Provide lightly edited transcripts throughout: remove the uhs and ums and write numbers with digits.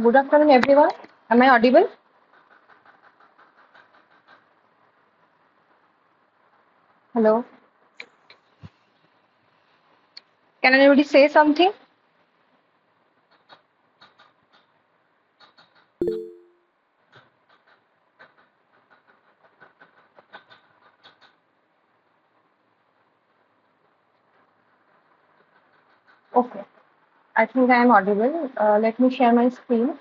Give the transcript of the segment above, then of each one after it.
Good afternoon, everyone. Am I audible? Hello. Can anybody say something? Okay. I think I am audible. Let me share my screen.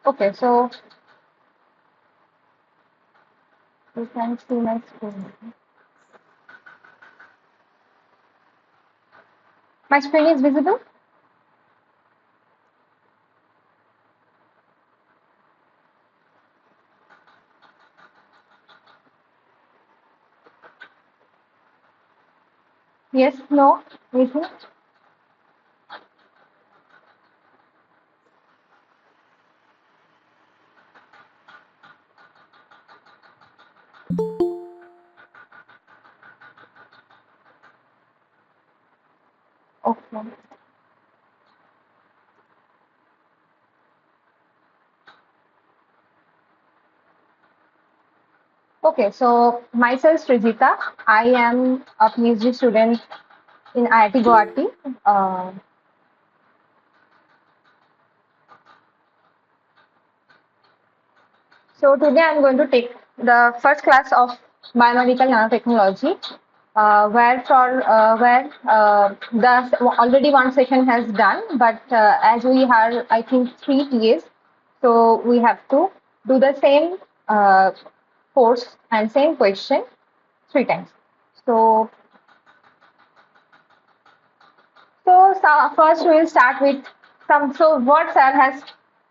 Okay, so you can see my screen. My screen is visible? Yes, no, anything? Okay. Okay, so myself Srijita. I am a PhD student in IIT Guwahati. Uh, So today I'm going to take the first class of biomedical nanotechnology, where the already one session has done, but as we have I think 3 TAs, so we have to do the same course and same question 3 times. So first we will start with some. So what sir has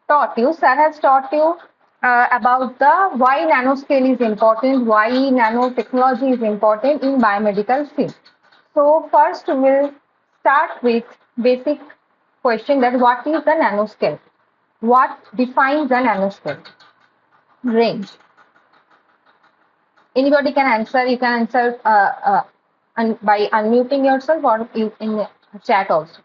taught you? Sir has taught you about the why nanoscale is important, why nanotechnology is important in biomedical field. So first we'll start with basic question that what is the nanoscale? What defines the nanoscale? Range. Anybody can answer. You can answer by unmuting yourself or in the chat also.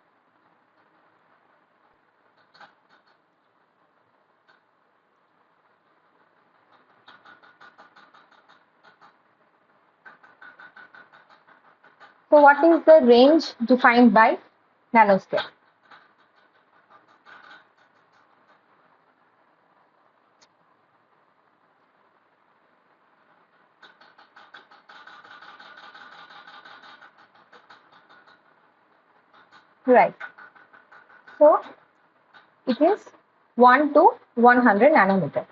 So what is the range defined by nanoscale? Right. So it is 1 to 100 nanometer.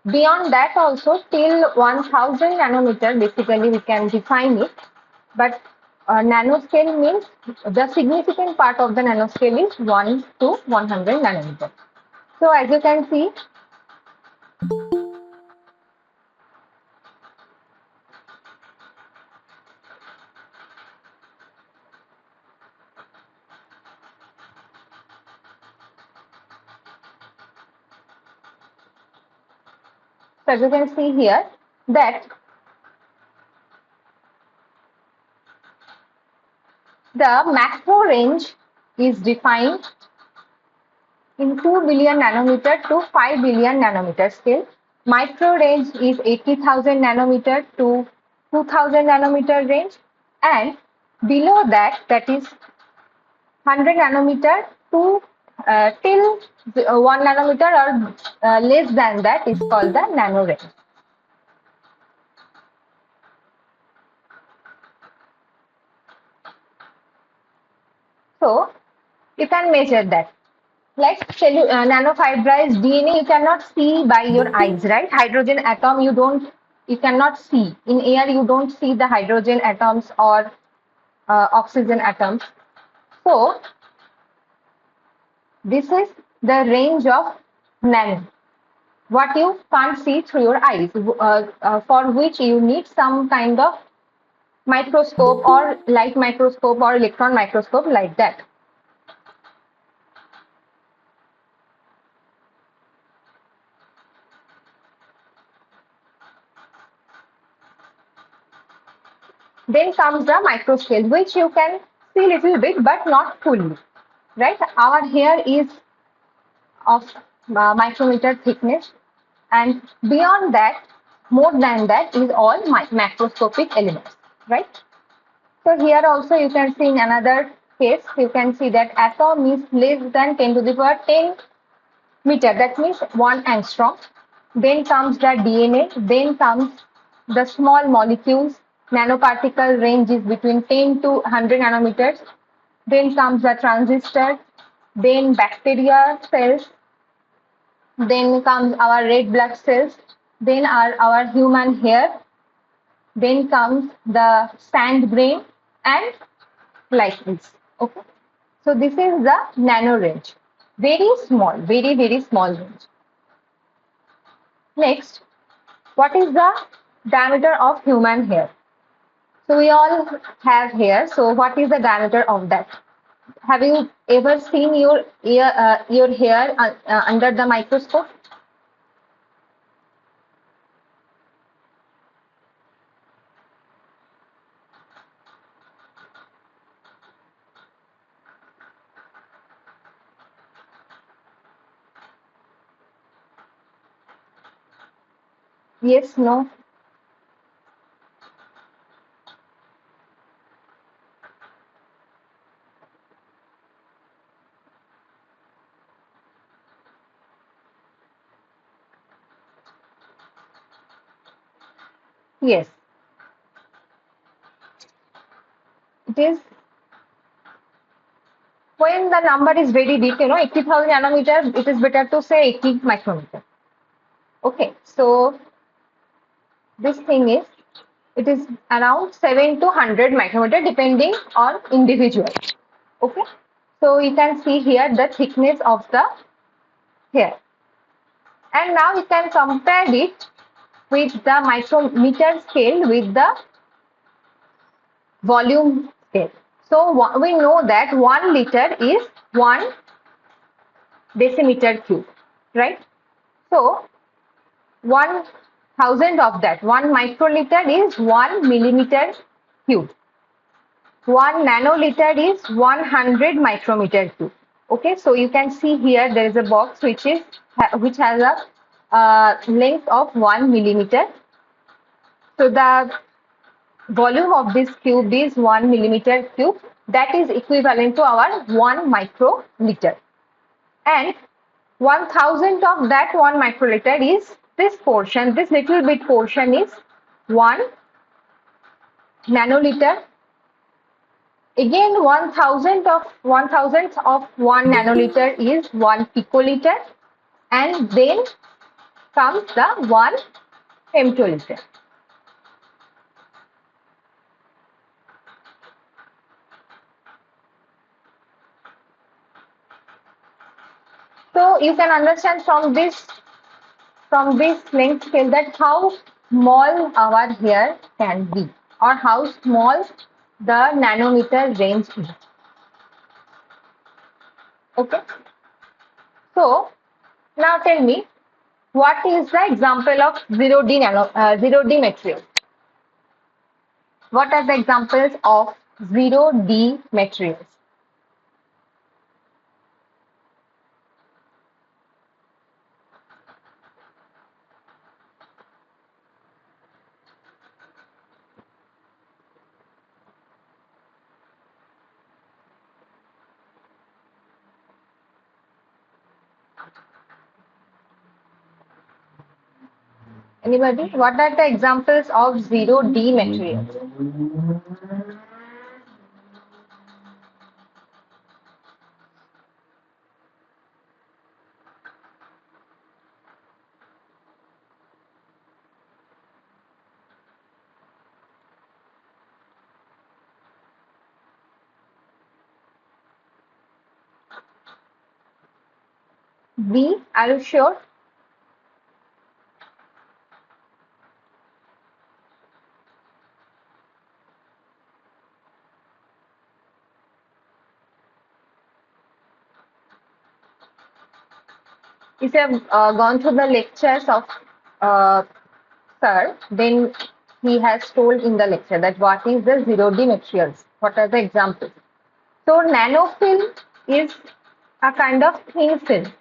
Beyond that also till 1000 nanometer basically we can define it. But nanoscale means the significant part of the nanoscale is 1 to 100 nanometer. So as you can see, So as you can see here that the macro range is defined in 2 billion nanometer to 5 billion nanometer scale. Micro range is 80,000 nanometer to 2000 nanometer range, and below that, that is 100 nanometer to till 1 nanometer or less than that is called the nano range. So you can measure that. Like nanofiberized DNA, you cannot see by your eyes, right? Hydrogen atom, you cannot see. In air, you don't see the hydrogen atoms or oxygen atoms. So this is the range of nano. What you can't see through your eyes, for which you need some kind of microscope or light microscope or electron microscope like that. Then comes the micro scale, which you can see little bit but not fully, right? Our hair is of micrometer thickness, and beyond that, more than that is all macroscopic elements, right? So here also you can see in another case, you can see that atom is less than 10 to the power 10 meter, that means 1 angstrom. Then comes the DNA, then comes the small molecules, nanoparticle range is between 10 to 100 nanometers. Then comes the transistor, then bacteria cells, then comes our red blood cells, then our human hair, then comes the sand grain, and like this. Okay. So this is the nano range. Very small, very, very small range. Next, what is the diameter of human hair? So we all have hair. So what is the diameter of that? Have you ever seen your hair under the microscope? Yes, no. Yes, it is. When the number is very big, 80,000 nanometer, it is better to say 80 micrometer. Okay, so this thing is, it is around 7 to 100 micrometer depending on individual. Okay, so you can see here the thickness of the hair. And now we can compare it with the micrometer scale with the volume scale. So we know that 1 liter is 1 decimeter cube, right? So 1,000 of that, 1 microliter is 1 millimeter cube. 1 nanoliter is 100 micrometer cube. Okay, so you can see here there is a box which has a length of 1 millimeter. So the volume of this cube is 1 millimeter cube. That is equivalent to our 1 microliter. And 1,000 of that 1 microliter is this portion. This little bit portion is 1 nanoliter. Again, 1,000 of 1 nanoliter is 1 picoliter, and then comes the 1 femtoliter. So you can understand from this length scale that how small our hair can be, or how small the nanometer range is. Okay. So now tell me, What is the example of 0D material? What are the examples of 0D materials? Anybody? What are the examples of 0D materials? B, are you sure? If you have gone through the lectures of uh, Sir, then he has told in the lecture that what is the 0D materials? What are the examples? So nanofilm is a kind of thin film,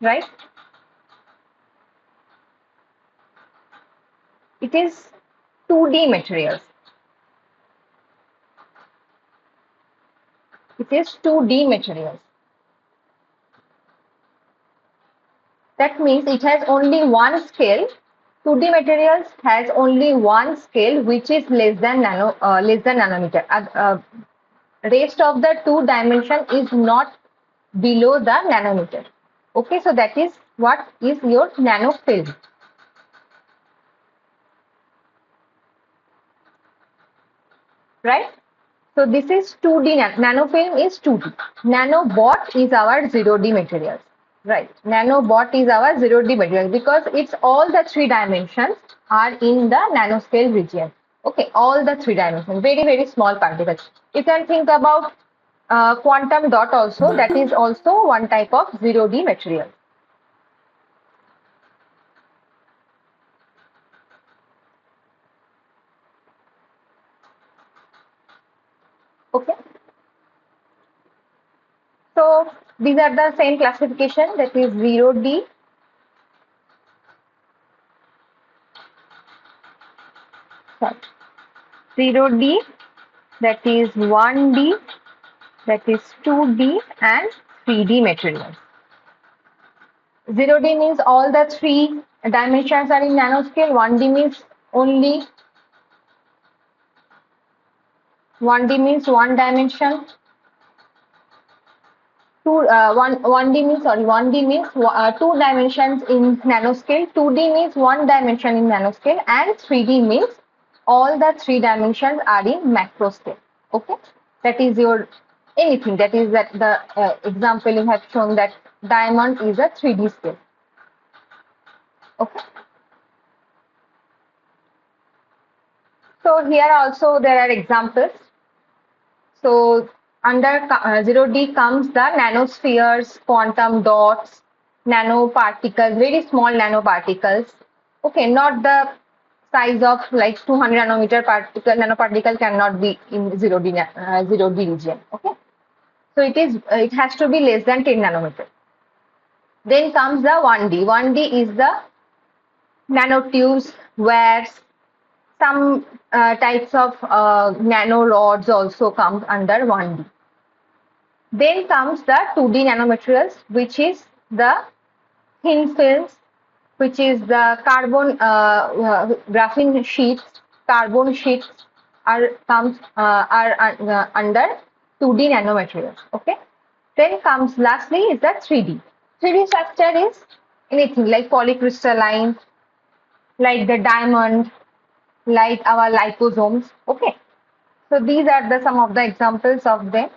right? It is 2D materials. It is 2D materials. That means it has only one scale. 2D materials has only one scale, which is less than nanometer. Rest of the two dimension is not below the nanometer. Okay, so that is what is your nanofilm. Right? So this is 2D, nanofilm is 2D. Nanobot is our 0D materials. Right. Nanobot is our 0D material because it's all the three dimensions are in the nanoscale region. Okay, all the three dimensions, very, very small particles. You can think about quantum dot also, that is also one type of 0D material. Okay. So these are the same classification, that is 0D, 0D, that is 1D, that is 2D and 3D materials. 0D means all the three dimensions are in nanoscale. 1D means only 1D means one dimension. 1D means two dimensions in nanoscale. 2D means one dimension in nanoscale, and 3D means all the three dimensions are in macro scale. Okay, that is your anything. That is that the example you have shown that diamond is a 3D scale. Okay. So here also there are examples. So under 0D comes the nanospheres, quantum dots, nanoparticles, very small nanoparticles. Okay, not the size of like 200 nanometer particle. Nanoparticle cannot be in 0D region. Okay, so it has to be less than 10 nanometer. Then comes the 1D. 1D is the nanotubes, wares, some types of nanorods also comes under 1D. Then comes the 2D nanomaterials, which is the thin films, which is the carbon graphene sheets, carbon sheets are under 2D nanomaterials. Okay. Then comes lastly is the 3D. 3D structure is anything like polycrystalline, like the diamond, like our liposomes. Okay. So these are the some of the examples of them.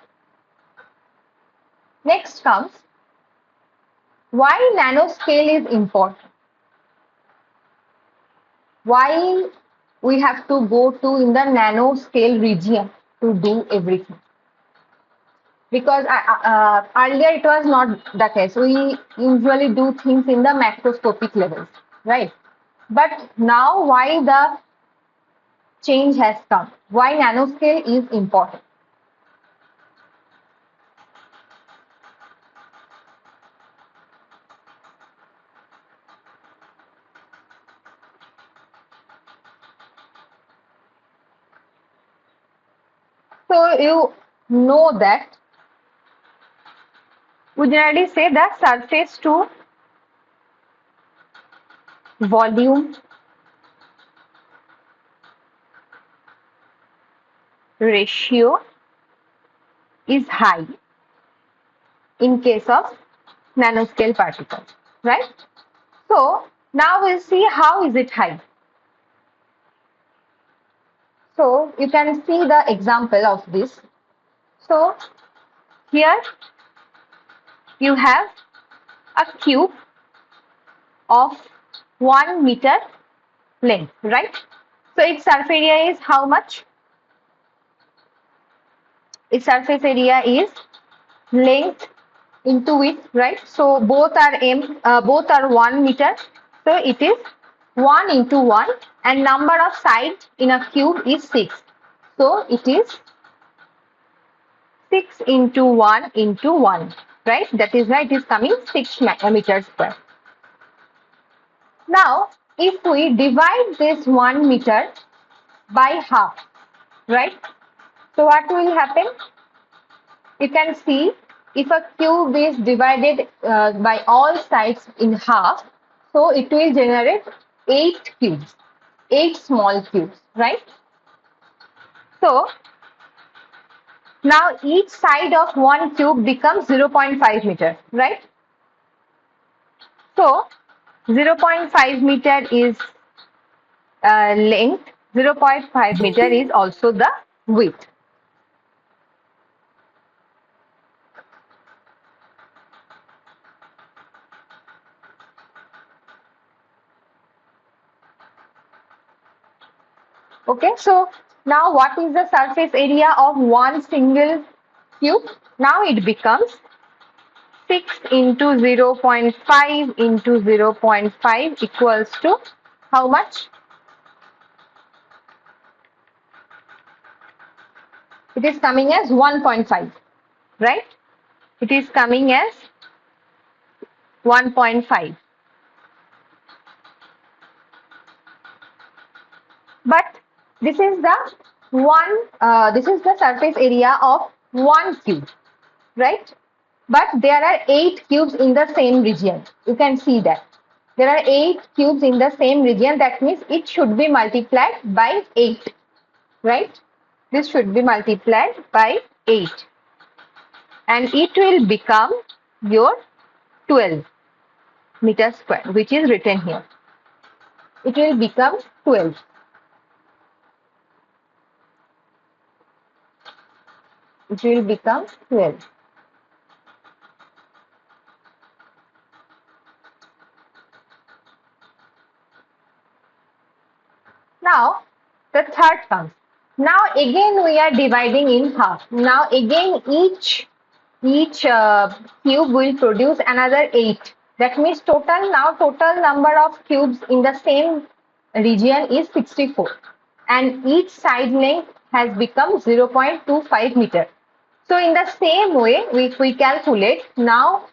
Next comes why nanoscale is important. Why we have to go to in the nanoscale region to do everything. because earlier it was not the case. We usually do things in the macroscopic levels, right? But now why the change has come? Why nanoscale is important? So you know that we generally say that surface to volume ratio is high in case of nanoscale particles, right? So now we'll see how is it high. So you can see the example of this. So here you have a cube of 1 meter length, right? So its surface area is how much? Its surface area is length into width, right? So both are 1 meter. So it is 1 into 1, and number of sides in a cube is 6. So it is 6 into 1 into 1, right? That is why it is coming 6 meters square. Now, if we divide this 1 meter by half, right? So what will happen? You can see if a cube is divided by all sides in half, so it will generate 8 cubes, 8 small cubes, right? So now each side of one cube becomes 0.5 meter, right? So 0.5 meter is length, 0.5 meter is also the width. Okay, so now what is the surface area of one single cube? Now it becomes 6 into 0.5 into 0.5 equals to how much? It is coming as 1.5, right? It is coming as 1.5. But this is the surface area of one cube, right? But there are 8 cubes in the same region. You can see that. There are 8 cubes in the same region. That means it should be multiplied by 8, right? This should be multiplied by 8. And it will become your 12 meters square, which is written here. It will become 12. It will become 12. Now, the third comes. Now again we are dividing in half. Now again each cube will produce another 8. That means total number of cubes in the same region is 64. And each side length has become 0.25 meter. So in the same way, if we calculate now,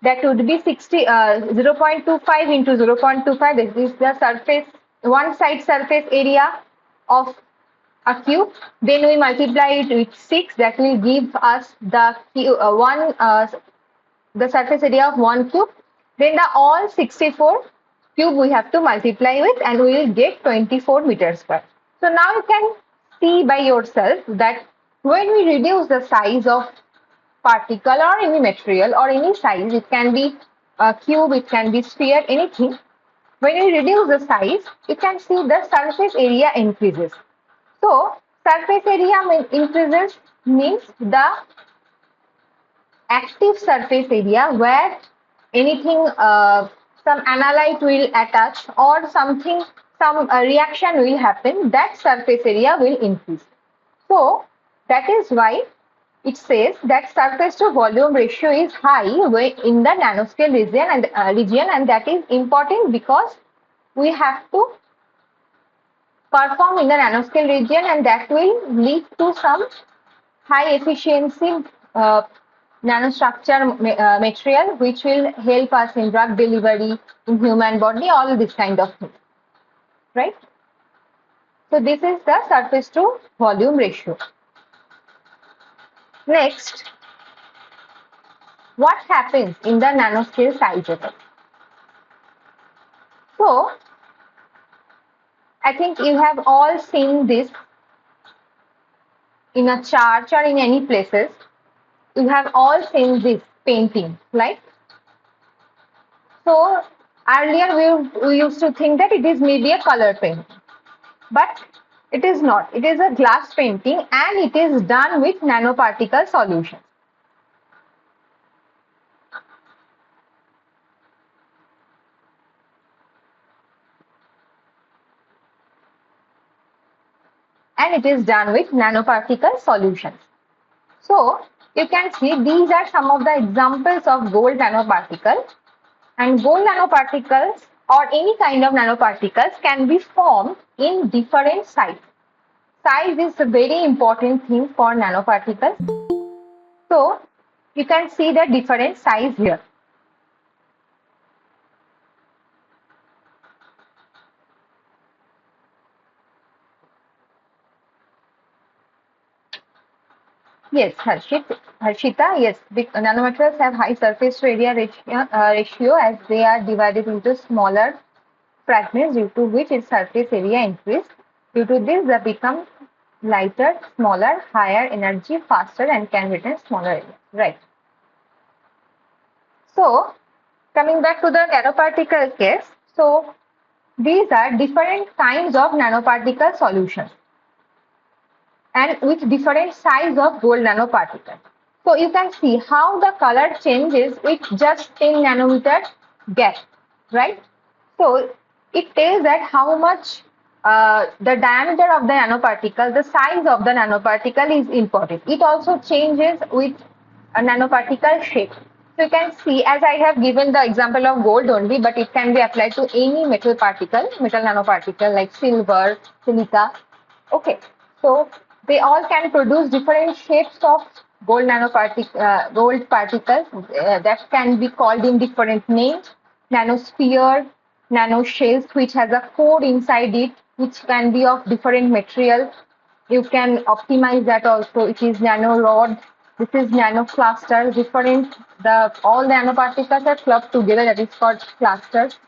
that would be 0.25 into 0.25. This is the surface, one side surface area of a cube. Then we multiply it with 6. That will give us the the surface area of one cube. Then the all 64 cube we have to multiply with, and we will get 24 meters square. So now you can see by yourself that when we reduce the size of particle or any material or any size, it can be a cube, it can be sphere, anything. When you reduce the size, you can see the surface area increases. So surface area increases means the active surface area where anything, some analyte will attach or something, some reaction will happen, that surface area will increase. So that is why it says that surface to volume ratio is high in the nanoscale region, and that is important because we have to perform in the nanoscale region, and that will lead to some high efficiency uh, nanostructure material, which will help us in drug delivery, in human body, all this kind of things, right? So this is the surface to volume ratio. Next, what happens in the nanoscale size effect? So I think you have all seen this in a church or in any places. You have all seen this painting, right? So earlier we used to think that it is maybe a color painting, but it is not. It is a glass painting, and it is done with nanoparticle solution. And it is done with nanoparticle solutions. So you can see these are some of the examples of gold nanoparticles. And gold nanoparticles or any kind of nanoparticles can be formed in different sizes. Size is a very important thing for nanoparticles. So you can see the different size here. Yes, Harshita, yes, the nanomaterials have high surface to area ratio as they are divided into smaller fragments, due to which its surface area increase. Due to this, they become lighter, smaller, higher energy, faster, and can retain smaller area. Right. So, coming back to the nanoparticle case, so these are different kinds of nanoparticle solutions, and with different size of gold nanoparticle. So you can see how the color changes with just 10 nanometer gap, right? So it tells that how much the diameter of the nanoparticle, the size of the nanoparticle is important. It also changes with a nanoparticle shape. So you can see, as I have given the example of gold only, but it can be applied to any metal particle, metal nanoparticle like silver, silica. Okay, so they all can produce different shapes of gold particles that can be called in different names. Nanosphere, nanoshells, which has a core inside it, which can be of different material. You can optimize that also. It is nanorod. This is nanocluster. Different. All the nanoparticles are clubbed together. That is called clusters.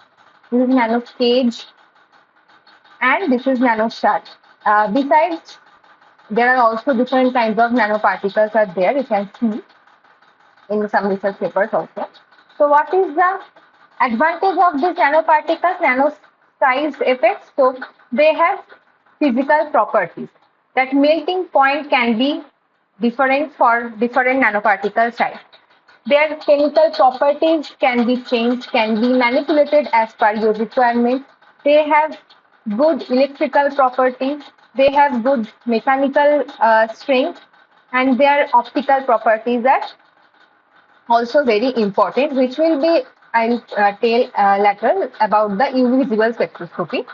This is nanocage, and this is nanostar. Besides, there are also different kinds of nanoparticles are there. You can see in some research papers also. So what is the advantage of these nanoparticles, nano size effects? So they have physical properties. That melting point can be different for different nanoparticle size. Their chemical properties can be changed, can be manipulated as per your requirement. They have good electrical properties. They have good mechanical strength, and their optical properties are also very important, which will be I'll tell later about the UV visible spectroscopy,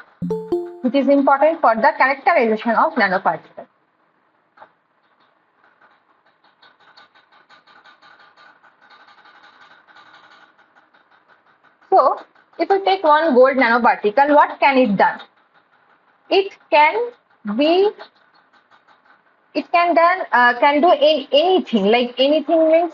which is important for the characterization of nanoparticles. So, if you take one gold nanoparticle, what can it do? It can be, it can done, can do anything. Like anything means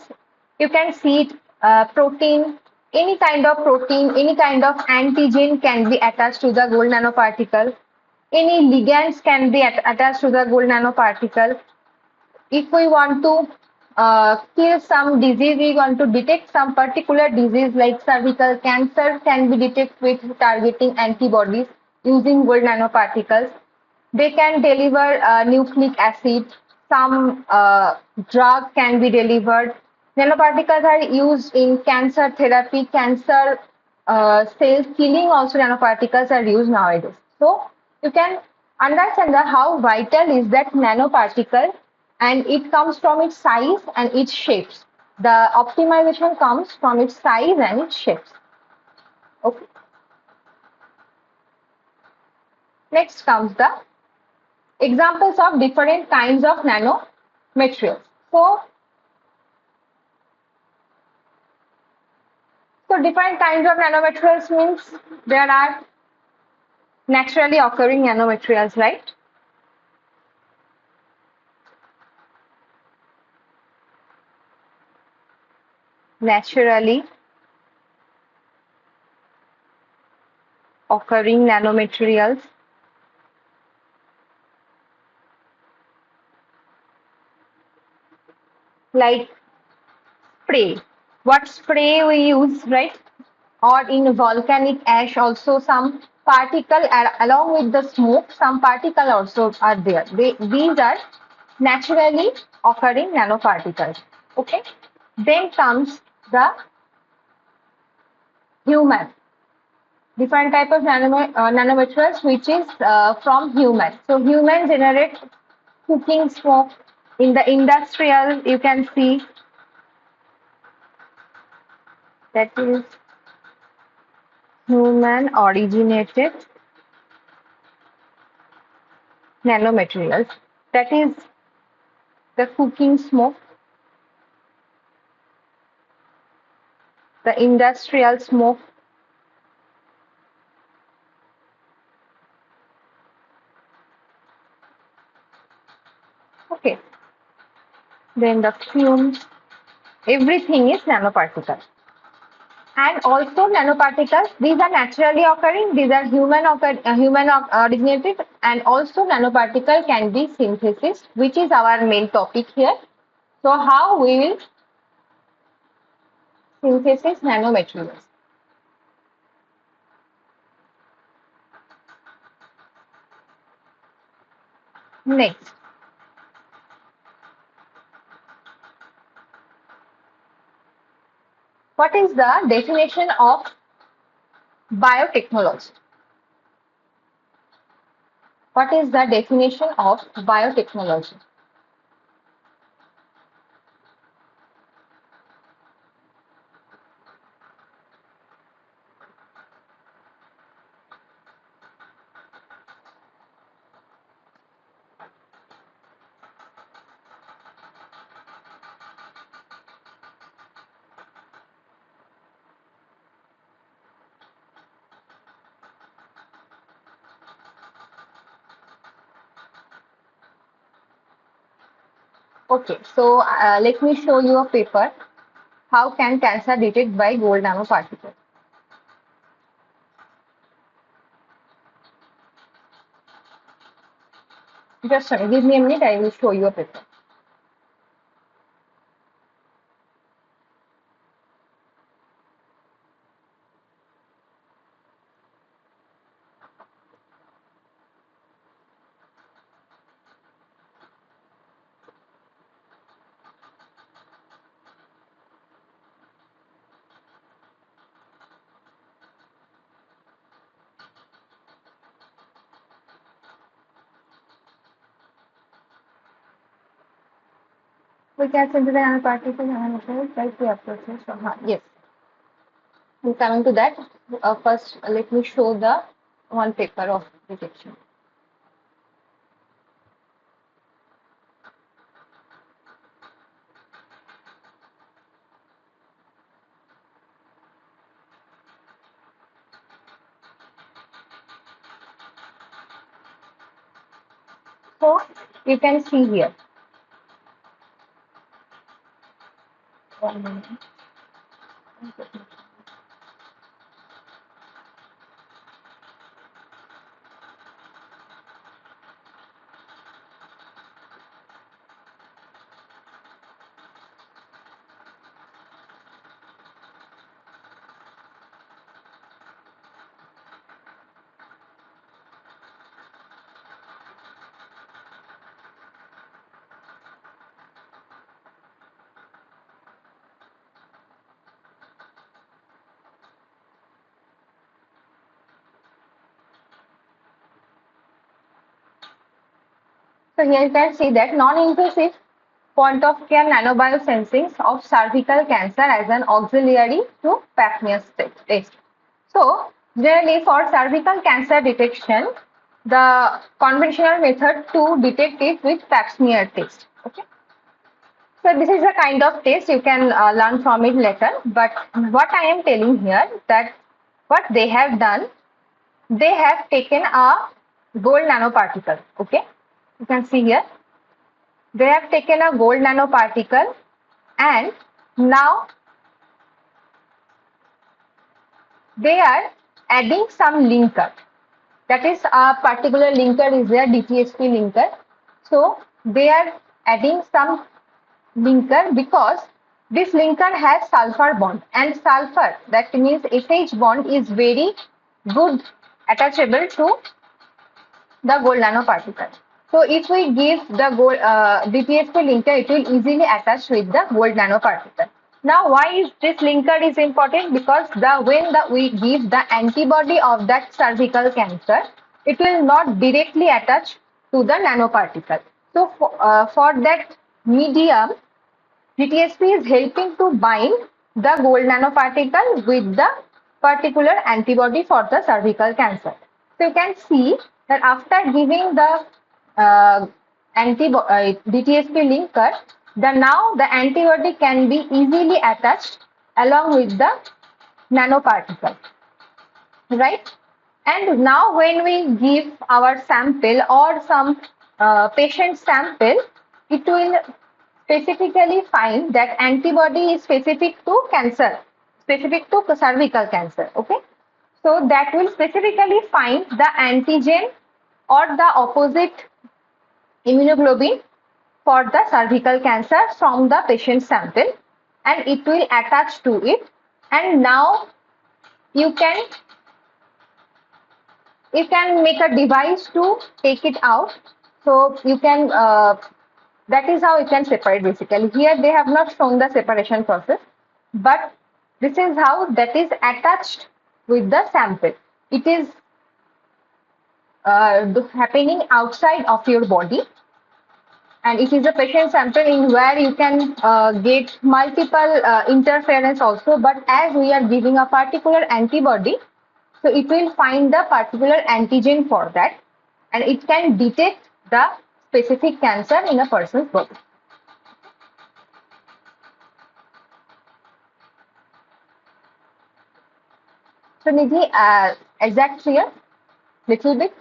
you can see it, protein, any kind of protein, any kind of antigen can be attached to the gold nanoparticle. Any ligands can be attached to the gold nanoparticle. If we want to kill some disease, we want to detect some particular disease like cervical cancer can be detected with targeting antibodies using gold nanoparticles. They can deliver nucleic acid. Some drug can be delivered. Nanoparticles are used in cancer therapy, cancer cell killing. Also, nanoparticles are used nowadays. So you can understand how vital is that nanoparticle and it comes from its size and its shapes. The optimization comes from its size and its shapes. Okay. Next comes the examples of different kinds of nanomaterials. So different kinds of nanomaterials means there are naturally occurring nanomaterials, right? Naturally occurring nanomaterials like spray. What spray we use, right? Or in volcanic ash also some particle along with the smoke, some particle also are there. These are naturally occurring nanoparticles. Okay. Then comes the human. Different type of nanomaterials which is from human. So human generate cooking smoke. In the industrial, you can see that is human originated nanomaterials. That is the cooking smoke, the industrial smoke. Okay. Then the fumes. Everything is nanoparticles. And also nanoparticles, these are naturally occurring, these are human originated, and also nanoparticle can be synthesis, which is our main topic here. So how we will synthesis nanomaterials. Next, what is the definition of biotechnology? What is the definition of biotechnology? Okay, so let me show you a paper. How can cancer detect by gold nanoparticles? Just give me a minute, I will show you a paper. We can synthesize nanoparticles and nanomaterials by the approaches from yes. I'm coming to that. First, let me show the one paper of detection. So you can see here. One minute. So here you can see that non-invasive point of care nanobiosensing of cervical cancer as an auxiliary to pap smear test. So, generally for cervical cancer detection, the conventional method to detect it with pap smear test. Okay. So this is a kind of test you can learn from it later. But what I am telling here that what they have done, they have taken a gold nanoparticle. Okay, you can see here they have taken a gold nanoparticle and now they are adding some linker. That is a particular linker is there, DTSP linker. So they are adding some linker because this linker has sulfur bond, and sulfur, that means SH bond, is very good attachable to the gold nanoparticle. So if we give the gold DTSP linker, it will easily attach with the gold nanoparticle. Now, why is this linker is important? Because when we give the antibody of that cervical cancer, it will not directly attach to the nanoparticle. So for that medium, DTSP is helping to bind the gold nanoparticle with the particular antibody for the cervical cancer. So you can see that after giving the DTSP linker, now the antibody can be easily attached along with the nanoparticle, right? And now when we give our sample or some patient sample, it will specifically find that antibody is specific to cancer, specific to cervical cancer. Okay, so that will specifically find the antigen or the opposite immunoglobulin for the cervical cancer from the patient sample, and it will attach to it. And now you can make a device to take it out. So you can that is how you can separate. Basically here they have not shown the separation process, but this is how that is attached with the sample. It is happening outside of your body, and it is a patient sample in where you can get multiple interference also, but as we are giving a particular antibody, so it will find the particular antigen for that, and it can detect the specific cancer in a person's body. So Nidhi, exact here, little bit.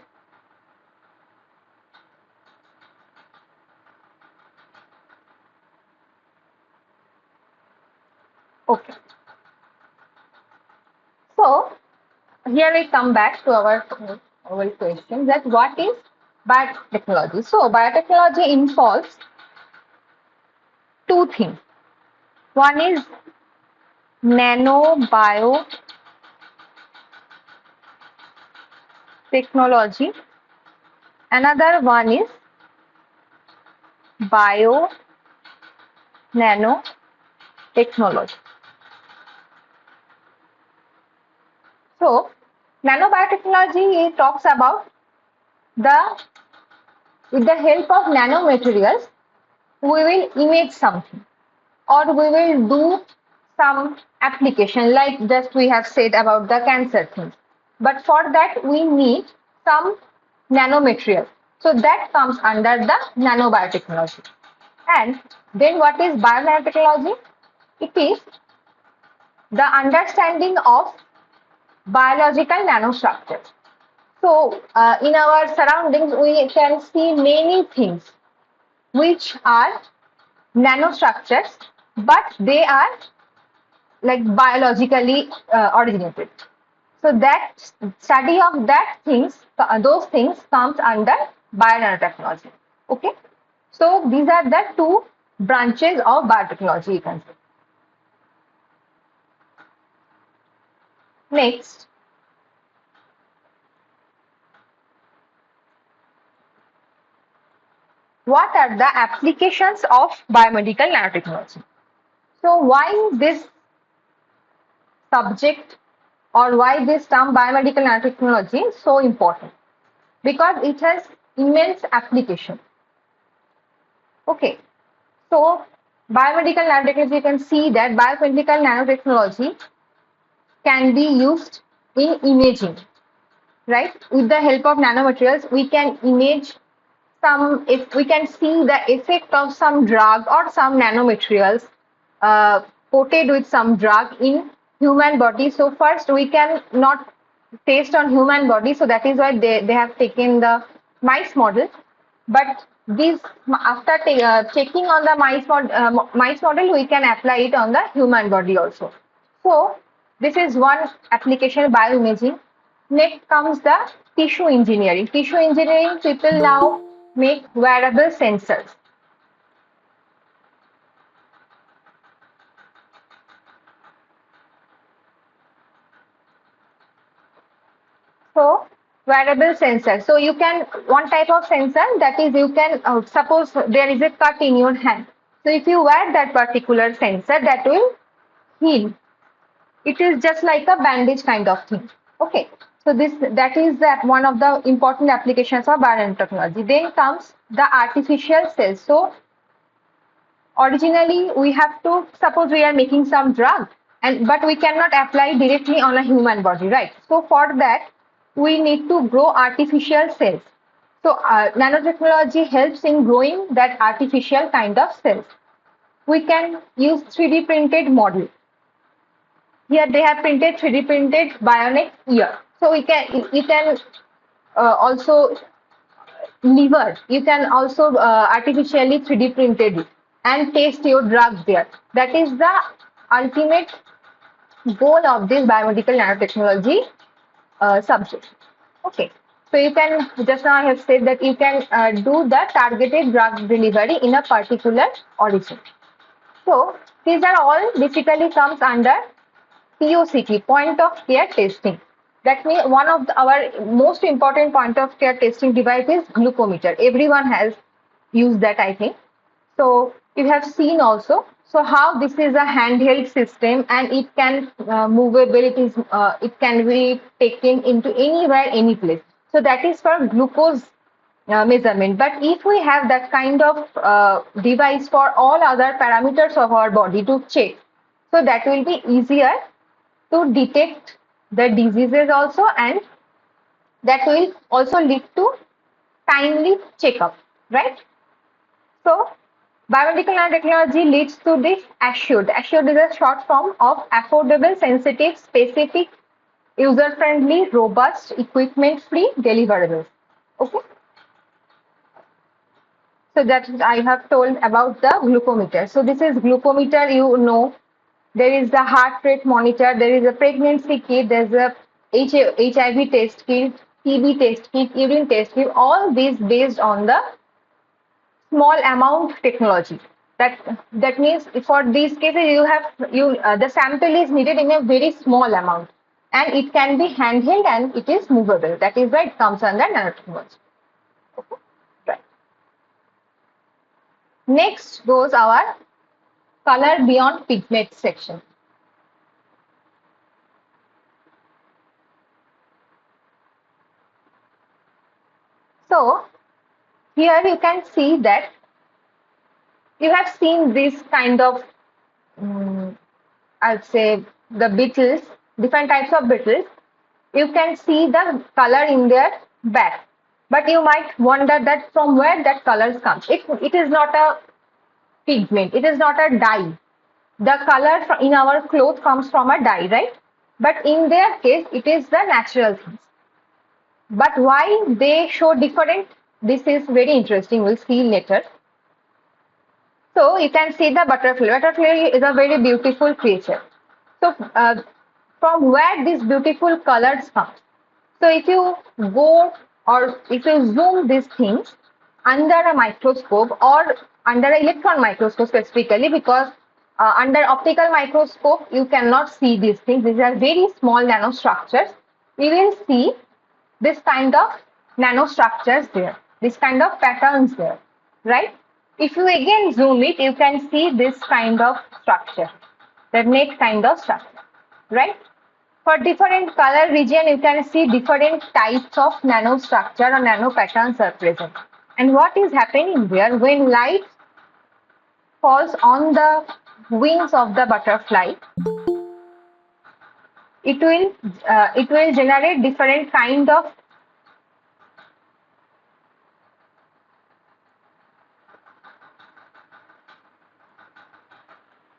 Okay. So here we come back to our question that what is biotechnology? So biotechnology involves two things. One is nanobiotechnology. Another one is bio-nanotechnology. So nanobiotechnology talks about with the help of nanomaterials, we will image something or we will do some application like just we have said about the cancer thing. But for that we need some nanomaterial. So that comes under the nanobiotechnology. And then what is bionanotechnology? It is the understanding of biological nanostructures. So in our surroundings, we can see many things which are nanostructures, but they are like biologically originated. So that study of those things comes under bionanotechnology. Okay. So these are the two branches of biotechnology, you can say. Next, what are the applications of biomedical nanotechnology? So why this subject or why this term biomedical nanotechnology is so important? Because it has immense application. Okay, So biomedical nanotechnology, you can see that biomedical nanotechnology can be used in imaging, right? With the help of nanomaterials, we can image if we can see the effect of some drug or some nanomaterials uh, coated with some drug in human body. So first we can not test on human body, so that is why they have taken the mice model. But this after checking on the mice model, we can apply it on the human body also. So this is one application, bioimaging. Next comes the tissue engineering. Tissue engineering, people now make wearable sensors. So wearable sensor. So you can, one type of sensor, that is you can suppose there is a cut in your hand. So if you wear that particular sensor, that will heal. It is just like a bandage kind of thing. Okay. So that is one of the important applications of biotechnology. Then comes the artificial cells. So originally we have to suppose we are making some drug, and but we cannot apply directly on a human body, right? So for that we need to grow artificial cells. So nanotechnology helps in growing that artificial kind of cells. We can use 3D printed model. Here they have printed 3D printed bionic ear. So you can also liver. You can also artificially 3D printed it and test your drugs there. That is the ultimate goal of this biomedical nanotechnology subject. Okay. So you can, just now I have said that you can do the targeted drug delivery in a particular origin. So these are all basically comes under POCT, point of care testing. That means one of our most important point of care testing device is glucometer. Everyone has used that, I think. So you have seen also. So how this is a handheld system and it can movable. It can be taken into anywhere, any place. So that is for glucose measurement. But if we have that kind of device for all other parameters of our body to check, so that will be easier to detect the diseases also, and that will also lead to timely checkup, right? So biomedical nanotechnology leads to this assured. Assured is a short form of affordable, sensitive, specific, user-friendly, robust, equipment-free deliverables. Okay. So that I have told about the glucometer. So this is glucometer, you know. There is the heart rate monitor, there is a pregnancy kit, there's a HIV test kit, TB test kit, urine test kit, all these based on the small amount technology. That means for these cases the sample is needed in a very small amount and it can be handheld and it is movable. That is why it comes under nanotechnology. Okay. Right. Next goes our color beyond pigment section. So here you can see that you have seen this kind of, I'd say, the beetles, different types of beetles. You can see the color in their back. But you might wonder that from where that color comes. It is not a pigment, it is not a dye. The color in our clothes comes from a dye, right? But in their case, it is the natural things. But why they show different? This is very interesting. We'll see later. So you can see the butterfly. Butterfly is a very beautiful creature. So from where these beautiful colors come? So if you go or if you zoom these things under a microscope or under an electron microscope specifically, because under optical microscope you cannot see these things. These are very small nanostructures. We will see this kind of nanostructures there, this kind of patterns there, right? If you again zoom it, you can see this kind of structure, the net kind of structure, right? For different color region, you can see different types of nanostructure or nano patterns are present. And what is happening there when light falls on the wings of the butterfly, it will generate different kind of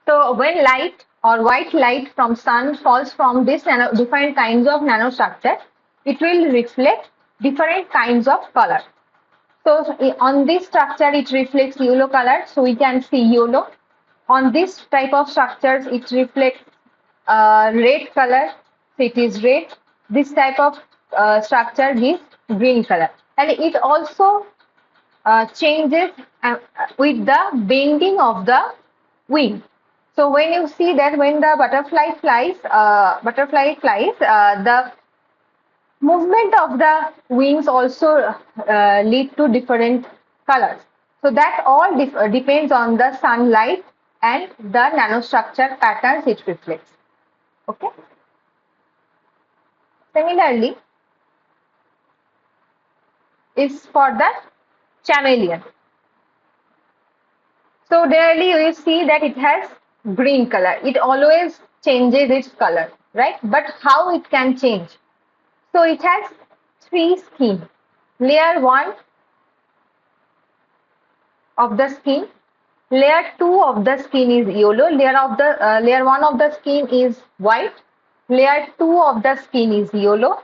so when light or white light from sun falls from this different kinds of nanostructure, it will reflect different kinds of color. So on this structure, it reflects yellow color, so we can see yellow. On this type of structures, it reflects red color, so it is red. This type of structure is green color, and it also changes with the bending of the wing. So when you see that when the butterfly flies, the movement of the wings also lead to different colors. So that all depends on the sunlight and the nanostructure patterns it reflects. Okay. Similarly, is for the chameleon. So rarely you see that it has green color. It always changes its color, right? But how it can change? So it has three skin. Layer 1 of the skin, layer 2 of the skin is yellow, layer 1 of the skin is white, layer 2 of the skin is yellow,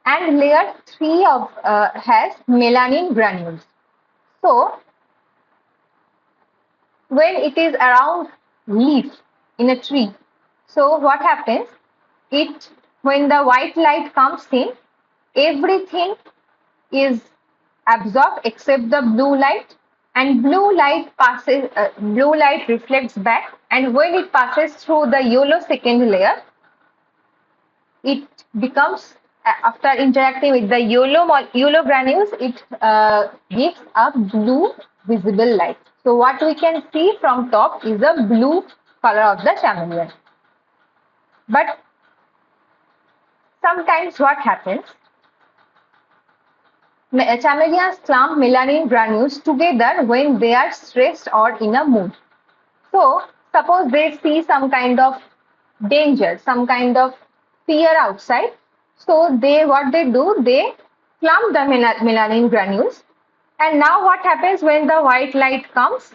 and layer 3 of has melanin granules. So when it is around leaf in a tree, so what happens? It when the white light comes in, everything is absorbed except the blue light, and blue light reflects back, and when it passes through the yellow second layer, it becomes after interacting with the yellow granules, it gives a blue visible light. So what we can see from top is the blue color of the chameleon. But sometimes what happens? Chameleons clump melanin granules together when they are stressed or in a mood. So suppose they see some kind of danger, some kind of fear outside. So what they do, they clump the melanin granules. And now what happens when the white light comes?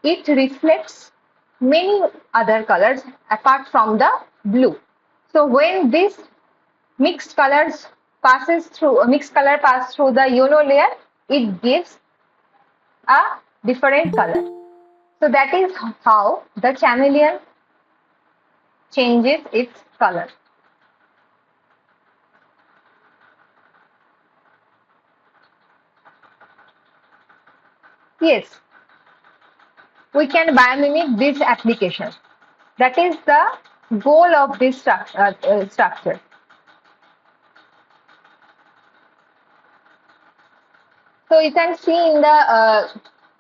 It reflects many other colors apart from the blue. So when this mixed color passes through the yellow layer, it gives a different color. So that is how the chameleon changes its color. Yes, we can biomimic this application. That is the goal of this structure. So you can see in the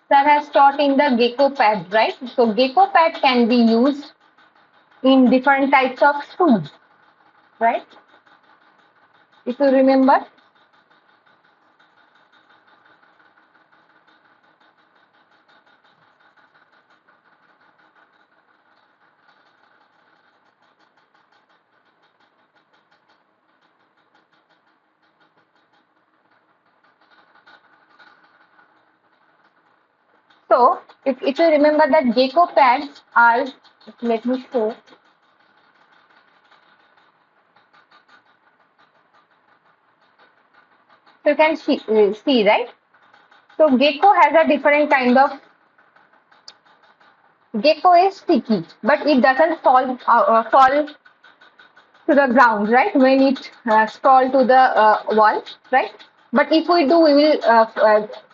sir has taught in the gecko pad, right? So gecko pad can be used in different types of foods, right? If you remember. So if you remember that gecko pads are, let me show. So you can see, right? So gecko has a different kind of. Gecko is sticky, but it doesn't fall to the ground, right? When it sprawl to the wall, right? But if we do, we will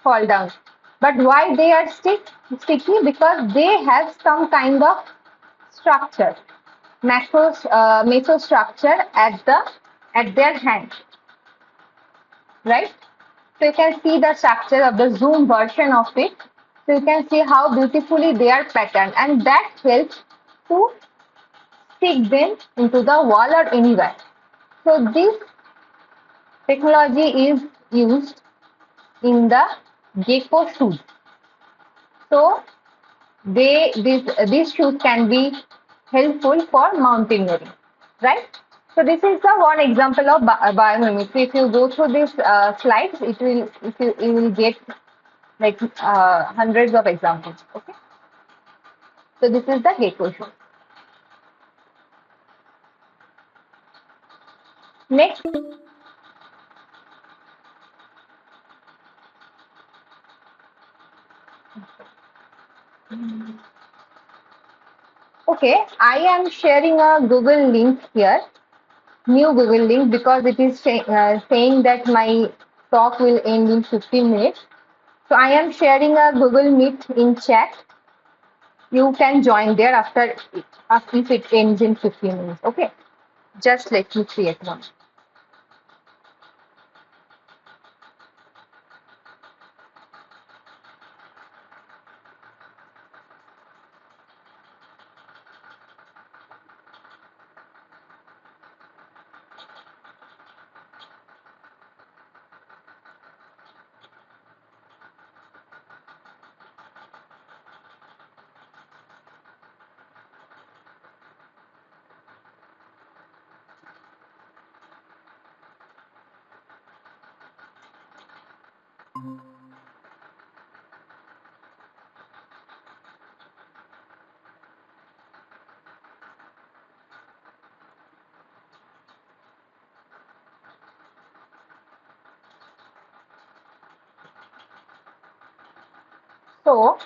fall down. But why they are sticky? Because they have some kind of structure, mesostructure at their hand, right? So you can see the structure of the zoom version of it. So you can see how beautifully they are patterned, and that helps to stick them into the wall or anywhere. So this technology is used in the gecko shoes. So these shoes can be helpful for mountaineering, right? So this is the one example of biomimicry. If you go through these slides, you will get like hundreds of examples. Okay, so this is the gecko shoe. Next, okay, I am sharing a Google link here, new Google link, because it is saying that my talk will end in 15 minutes. So I am sharing a Google Meet in chat. You can join there after if it ends in 15 minutes. Okay, just let me create one. So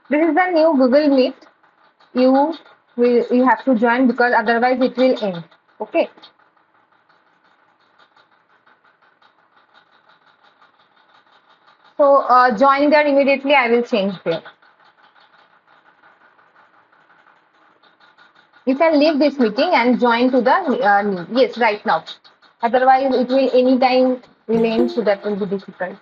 this is the new Google Meet. You have to join because otherwise it will end. Okay. So join there immediately. I will change there. You can leave this meeting and join to the new. Yes, right now. Otherwise, it will anytime will end, so that will be difficult.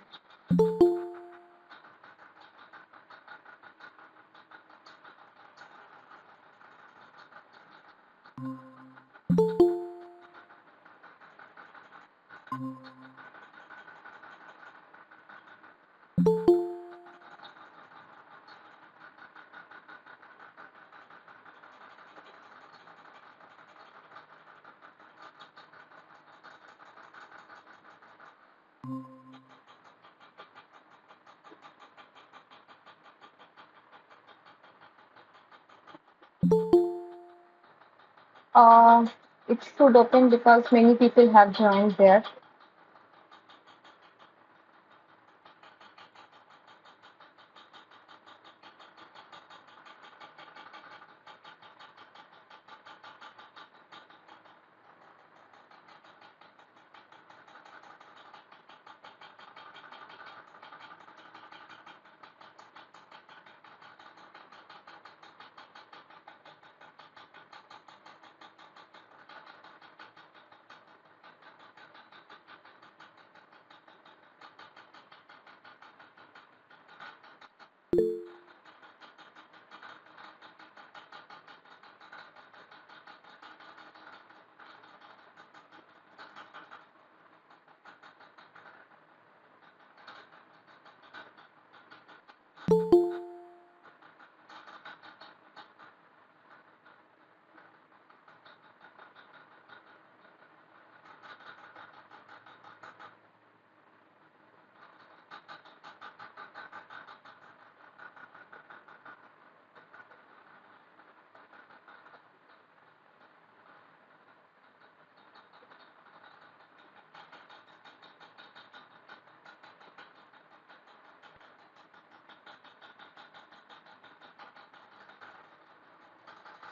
Uh, it should open because many people have joined there.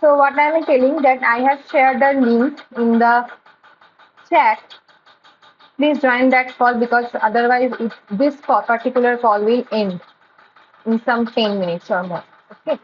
So what I am telling that I have shared a link in the chat. Please join that call because otherwise this particular call will end in some 10 minutes or more. Okay.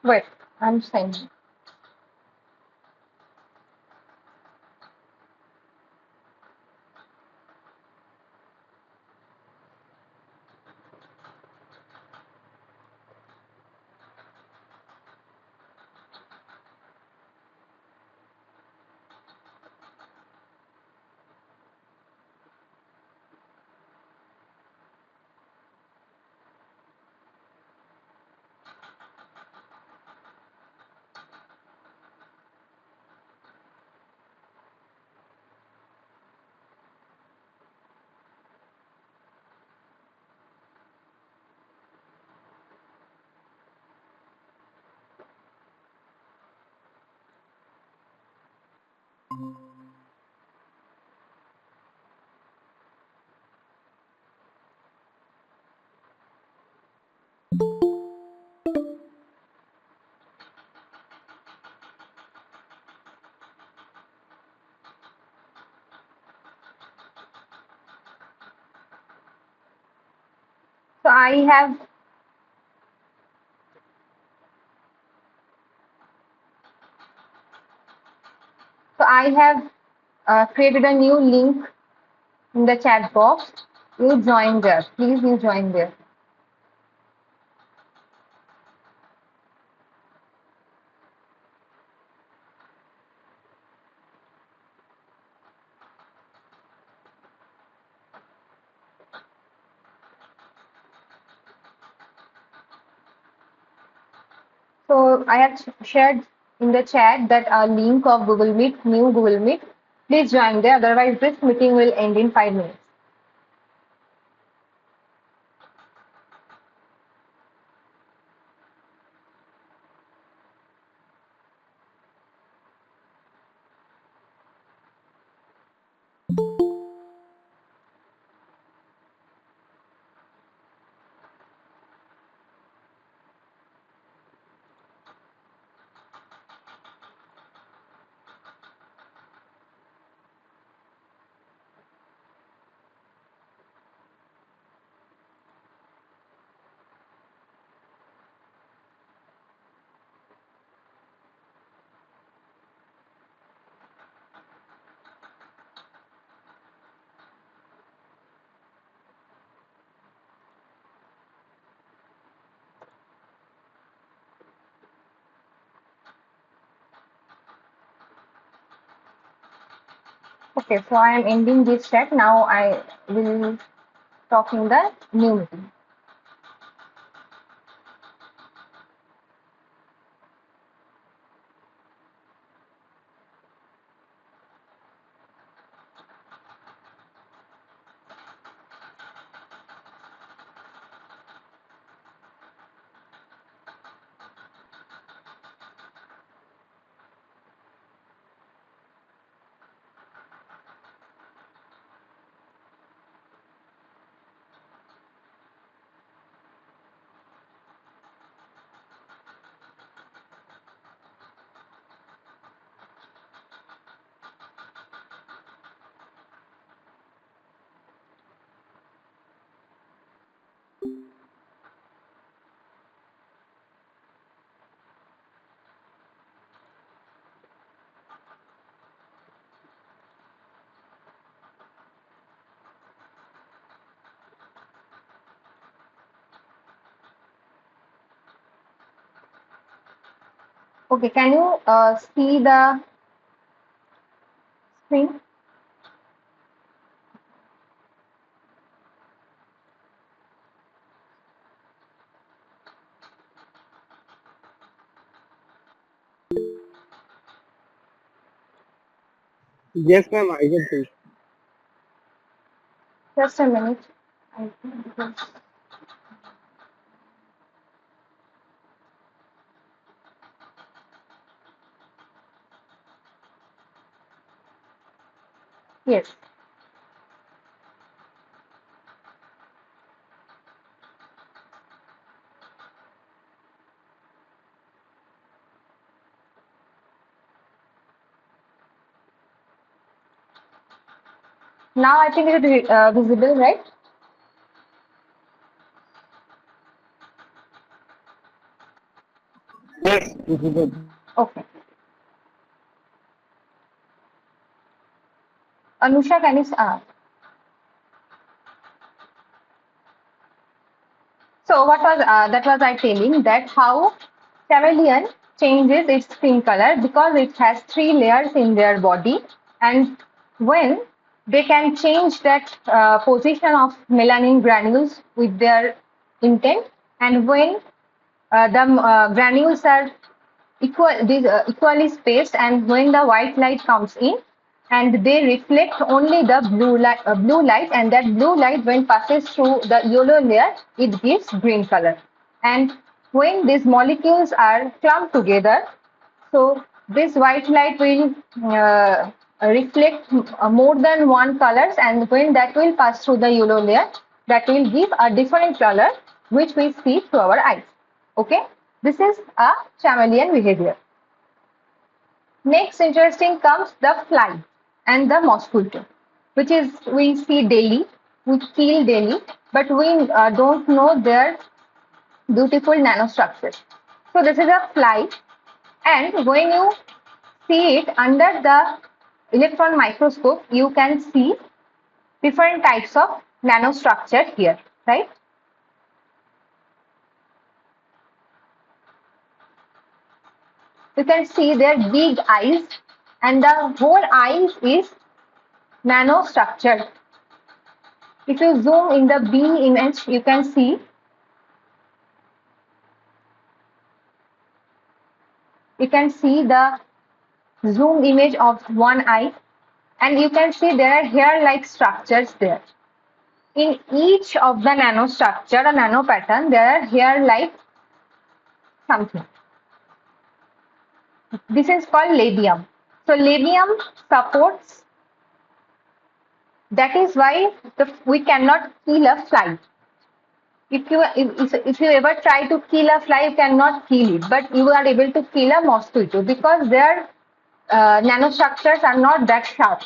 Wait, I'm saying. So I have so I have created a new link in the chat box. You join there. Please you join there. So I have shared in the chat that a link of Google Meet, new Google Meet. Please join there. Otherwise, this meeting will end in 5 minutes. Okay, so I am ending this chat. Now I will talk in the new meeting. Okay, can you see the screen? Yes, ma'am, I can see. Just a minute. I think yes. Now I think it is visible, right? Yes, visible. Okay. Anusha, can you so what was that was I telling that how chameleon changes its skin color because it has three layers in their body, and when they can change that position of melanin granules with their intent, and when the granules are equally spaced, and when the white light comes in and they reflect only the blue light, and that blue light when passes through the yellow layer it gives green color. And when these molecules are clumped together, so this white light will reflect more than one colors, and when that will pass through the yellow layer, that will give a different color which we see through our eyes. Okay, this is a chameleon behavior. Next interesting comes the fly and the mosquito, which is we see daily, we feel daily, but we don't know their beautiful nanostructures. So this is a fly, and when you see it under the electron microscope, you can see different types of nanostructure here, right? You can see their big eyes, and the whole eyes is nanostructured. If you zoom in the B image, you can see the zoom image of one eye, and you can see there are hair-like structures there. In each of the nanostructure, a nano pattern, there are hair-like something. This is called labium. So labium supports. That is why we cannot kill a fly. If you ever try to kill a fly, you cannot kill it, but you are able to kill a mosquito because their nanostructures are not that sharp.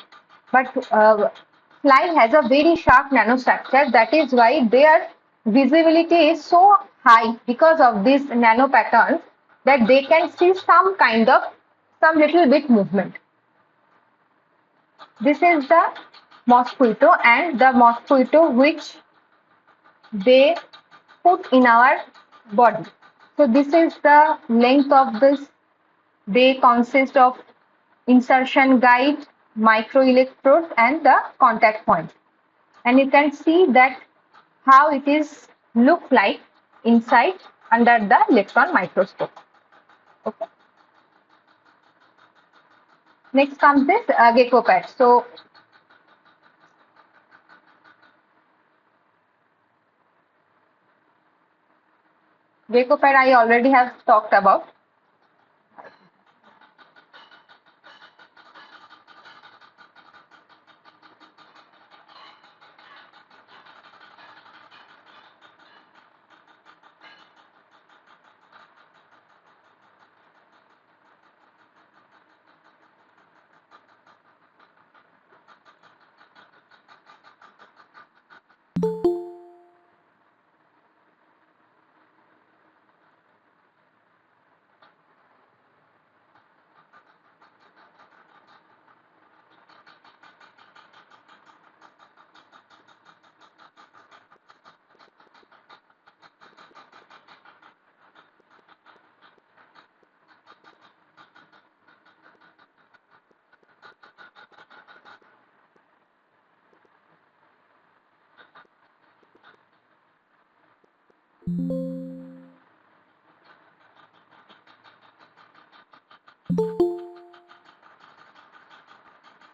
But fly has a very sharp nanostructure. That is why their visibility is so high because of these nano patterns that they can see some little bit movement. This is the mosquito, and the mosquito which they put in our body. So this is the length of this. They consist of insertion guide, microelectrodes, and the contact point. And you can see that how it is look like inside under the electron microscope. Okay. Next comes this gecko pad. So gecko pad I already have talked about.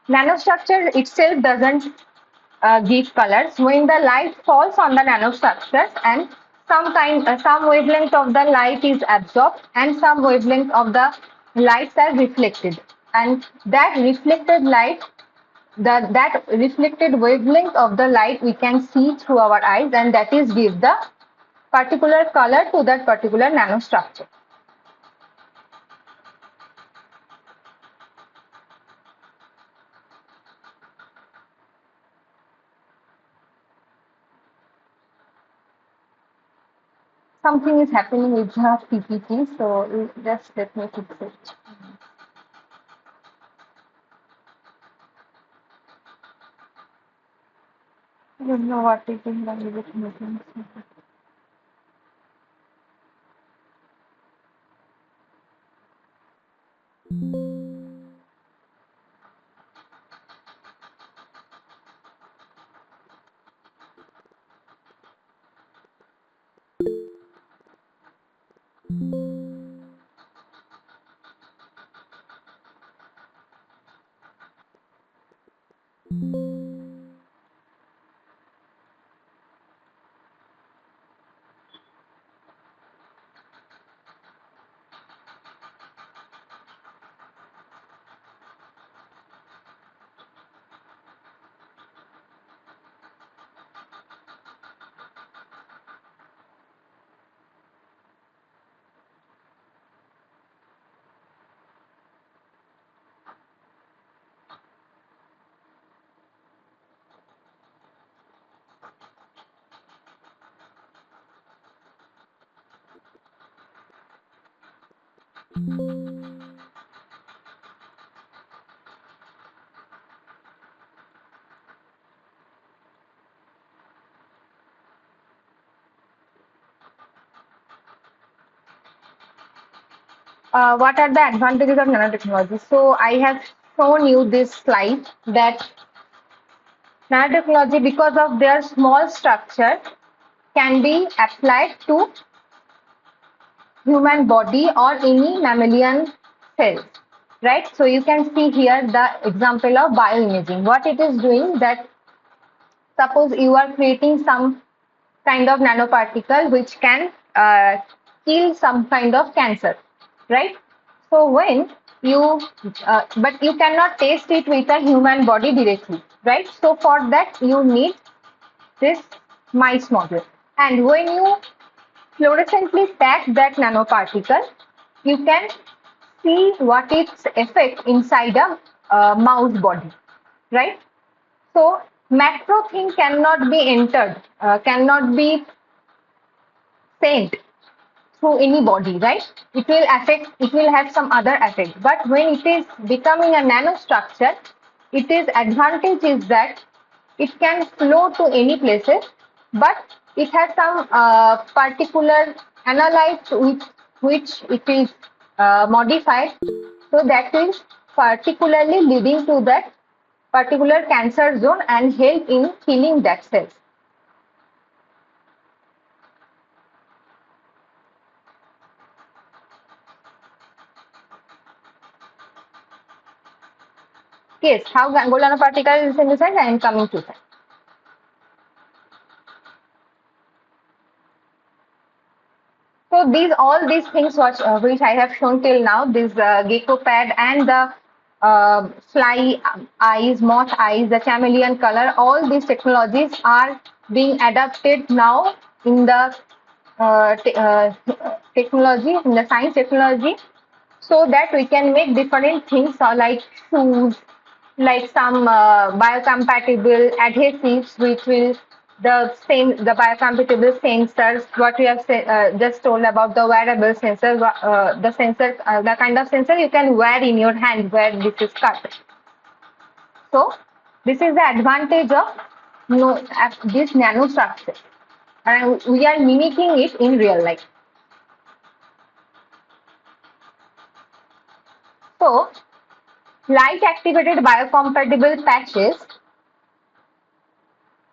Nanostructure itself doesn't give colors. When the light falls on the nanostructures, and some wavelength of the light is absorbed, and some wavelength of the lights are reflected, and that reflected light, that reflected wavelength of the light we can see through our eyes, and that is give the particular color to that particular nanostructure. Something is happening with the PPT, so just let me fix it. I don't know what it is wrong with it meeting. What are the advantages of nanotechnology? So I have shown you this slide that nanotechnology, because of their small structure, can be applied to human body or any mammalian cells, right? So you can see here the example of bioimaging. What it is doing, that suppose you are creating some kind of nanoparticle which can kill some kind of cancer, right? So when you, but you cannot test it with a human body directly, right? So for that you need this mice model. And when you fluorescently tag that nanoparticle, you can see what its effect inside a mouse body, right? So macro thing cannot be entered, cannot be sent through any body, right? It will affect, it will have some other effect. But when it is becoming a nanostructure, it is advantage is that it can flow to any places, but it has some particular analytes with which it is modified. So that is particularly leading to that particular cancer zone and help in killing that cells. Yes, how gold nanoparticle is synthesized, I am coming to that. So these, all these things which I have shown till now, this gecko pad and the fly eyes, moth eyes, the chameleon color, all these technologies are being adapted now in the technology, in the science technology, so that we can make different things like shoes, like some biocompatible adhesives, which will the biocompatible sensors. What we have just told about the wearable sensor, the sensor, the kind of sensor you can wear in your hand where this is cut. So this is the advantage of this nanostructure, and we are mimicking it in real life. So light activated biocompatible patches,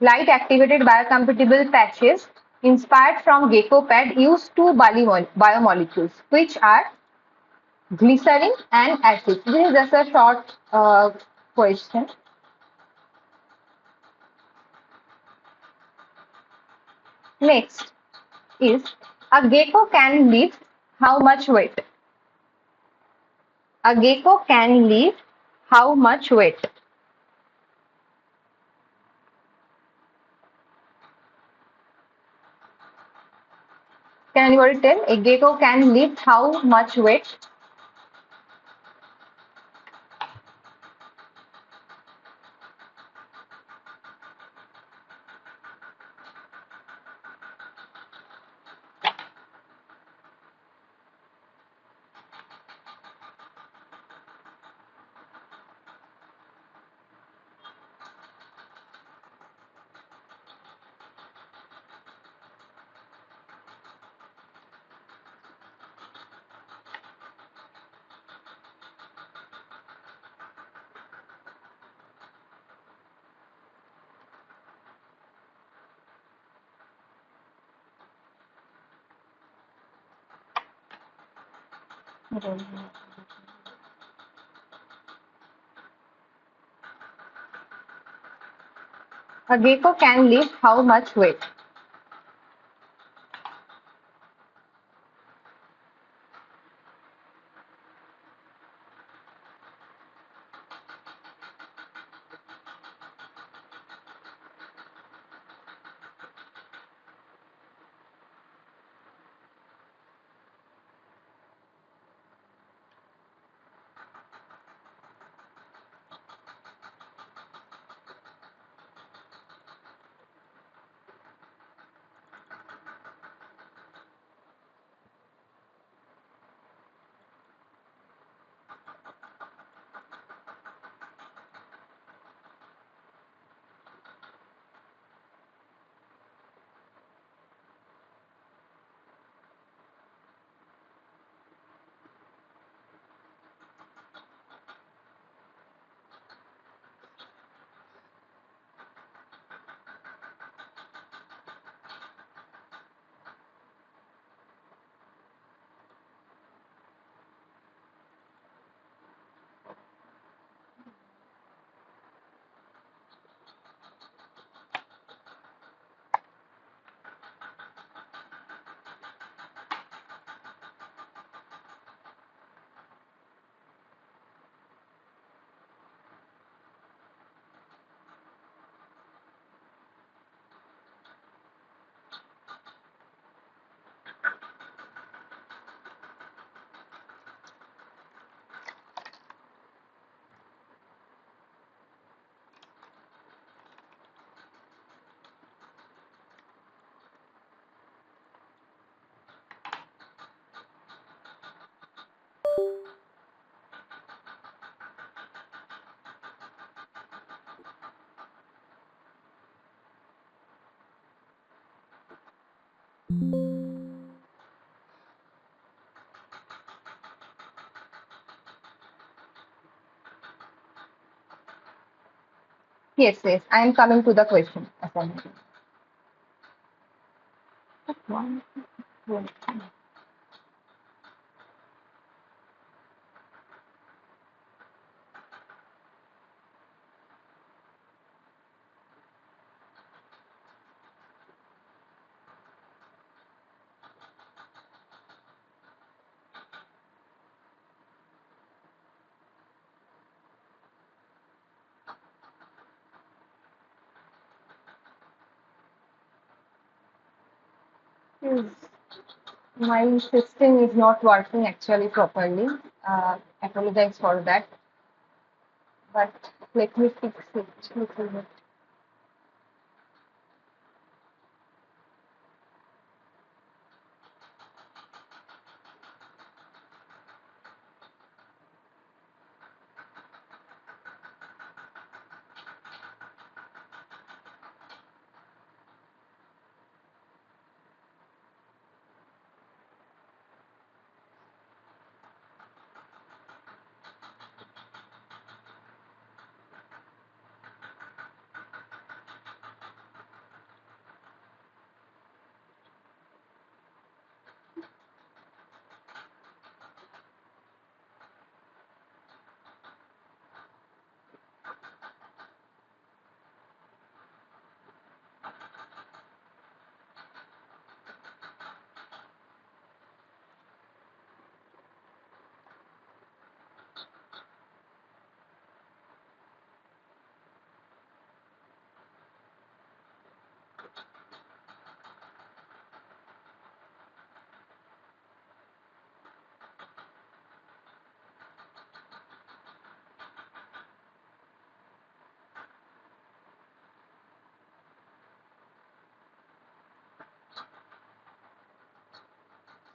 light-activated biocompatible patches inspired from gecko pad use two biomolecules, which are glycerin and acid. This is just a short question. Next is, a gecko can lift how much weight? A gecko can lift how much weight? Can anybody tell? A gecko can lift how much weight? A gecko can lift how much weight? Yes, yes. I am coming to the question. Assignment. One, two. Yes. My system is not working actually properly. Apologize for that, but let me fix it little bit.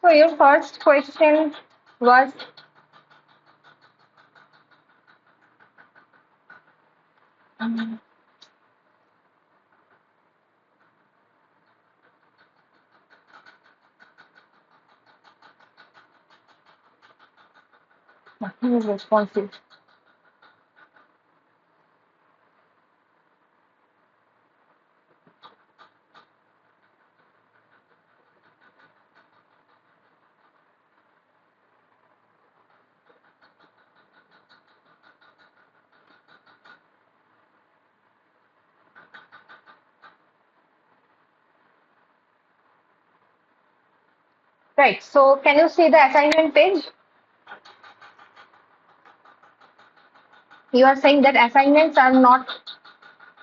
So your first question was nothing is responsive. Right. So can you see the assignment page? You are saying that assignments are not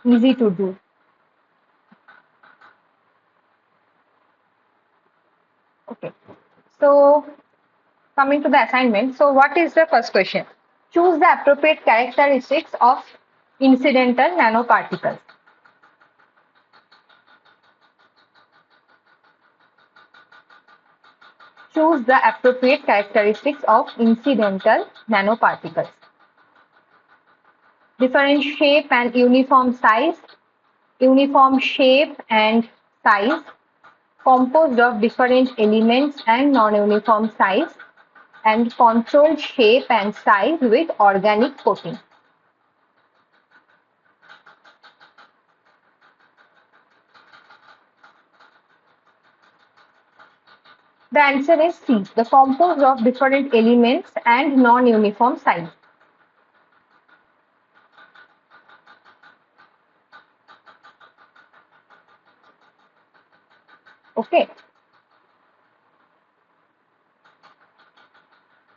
easy to do. Okay. So coming to the assignment. So what is the first question? Choose the appropriate characteristics of incidental nanoparticles. Choose the appropriate characteristics of incidental nanoparticles. Different shape and uniform size, uniform shape and size, composed of different elements and non-uniform size, and controlled shape and size with organic coating. The answer is C, the composed of different elements and non-uniform size. Okay.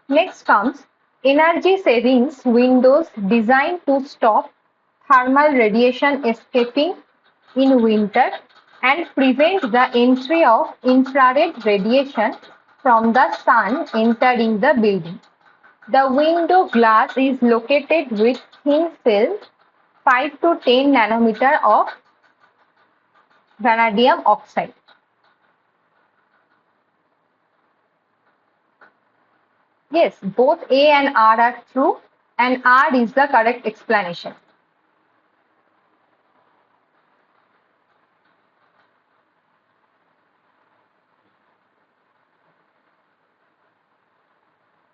Next comes energy savings windows designed to stop thermal radiation escaping in winter and prevent the entry of infrared radiation from the sun entering the building. The window glass is located with thin film 5 to 10 nanometer of vanadium oxide. Yes, both A and R are true, and R is the correct explanation.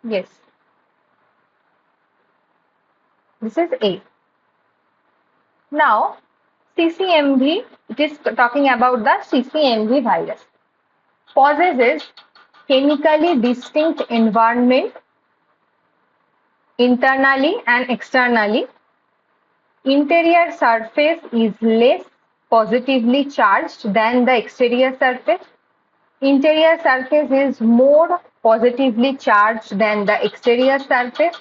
Yes, this is A. Now, CCMV, it is talking about the CCMV virus. Possesses chemically distinct environment internally and externally. Interior surface is less positively charged than the exterior surface. Interior surface is more positively charged than the exterior surface,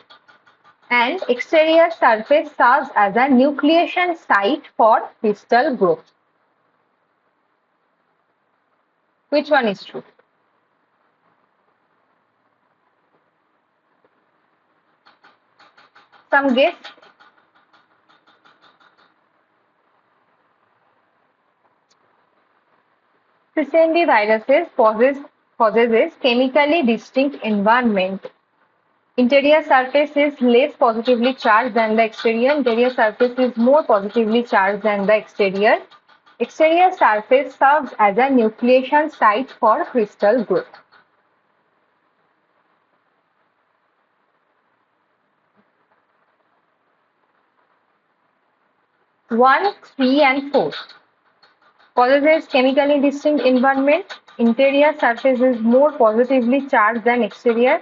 and exterior surface serves as a nucleation site for crystal growth. Which one is true? Some guess. CCMV viruses possesses chemically distinct environment. Interior surface is less positively charged than the exterior. Interior surface is more positively charged than the exterior. Exterior surface serves as a nucleation site for crystal growth. 1, 3, and 4. Possesses chemically distinct environment. Interior surface is more positively charged than exterior.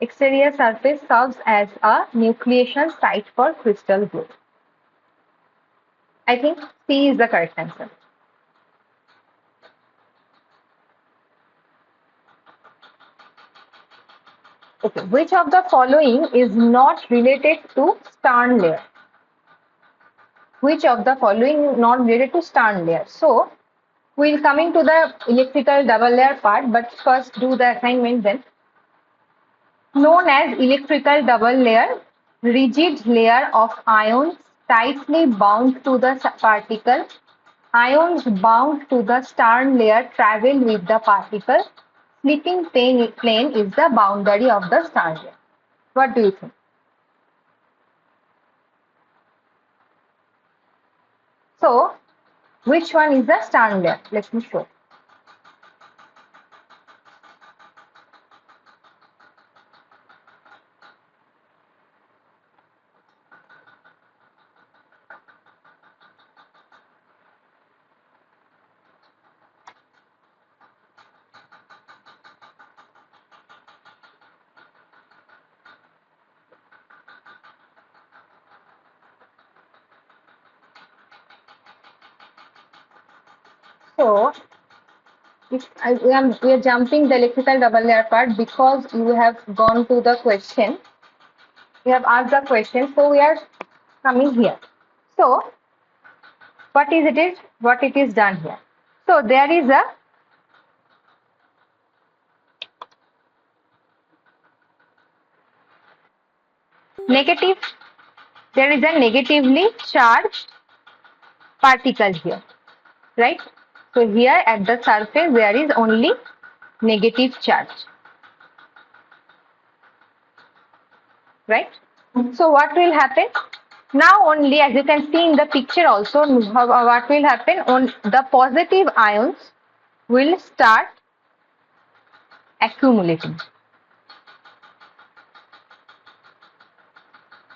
Exterior surface serves as a nucleation site for crystal growth. I think C is the correct answer. Okay, which of the following is not related to Stern layer? Which of the following not related to Stern layer? So we'll coming to the electrical double layer part, but first do the assignment then. Known as electrical double layer, rigid layer of ions tightly bound to the particle. Ions bound to the Stern layer travel with the particle. Sloping plane is the boundary of the Stern layer. What do you think? So, which one is the Stern layer? Let me show. So, We are jumping the electrical double layer part because you have gone to the question. You have asked the question, so we are coming here. So what it is done here? So there is a negative. There is a negatively charged particle here, right? So here at the surface there is only negative charge, right? So what will happen? Now only, as you can see in the picture also, what will happen? On the positive ions will start accumulating.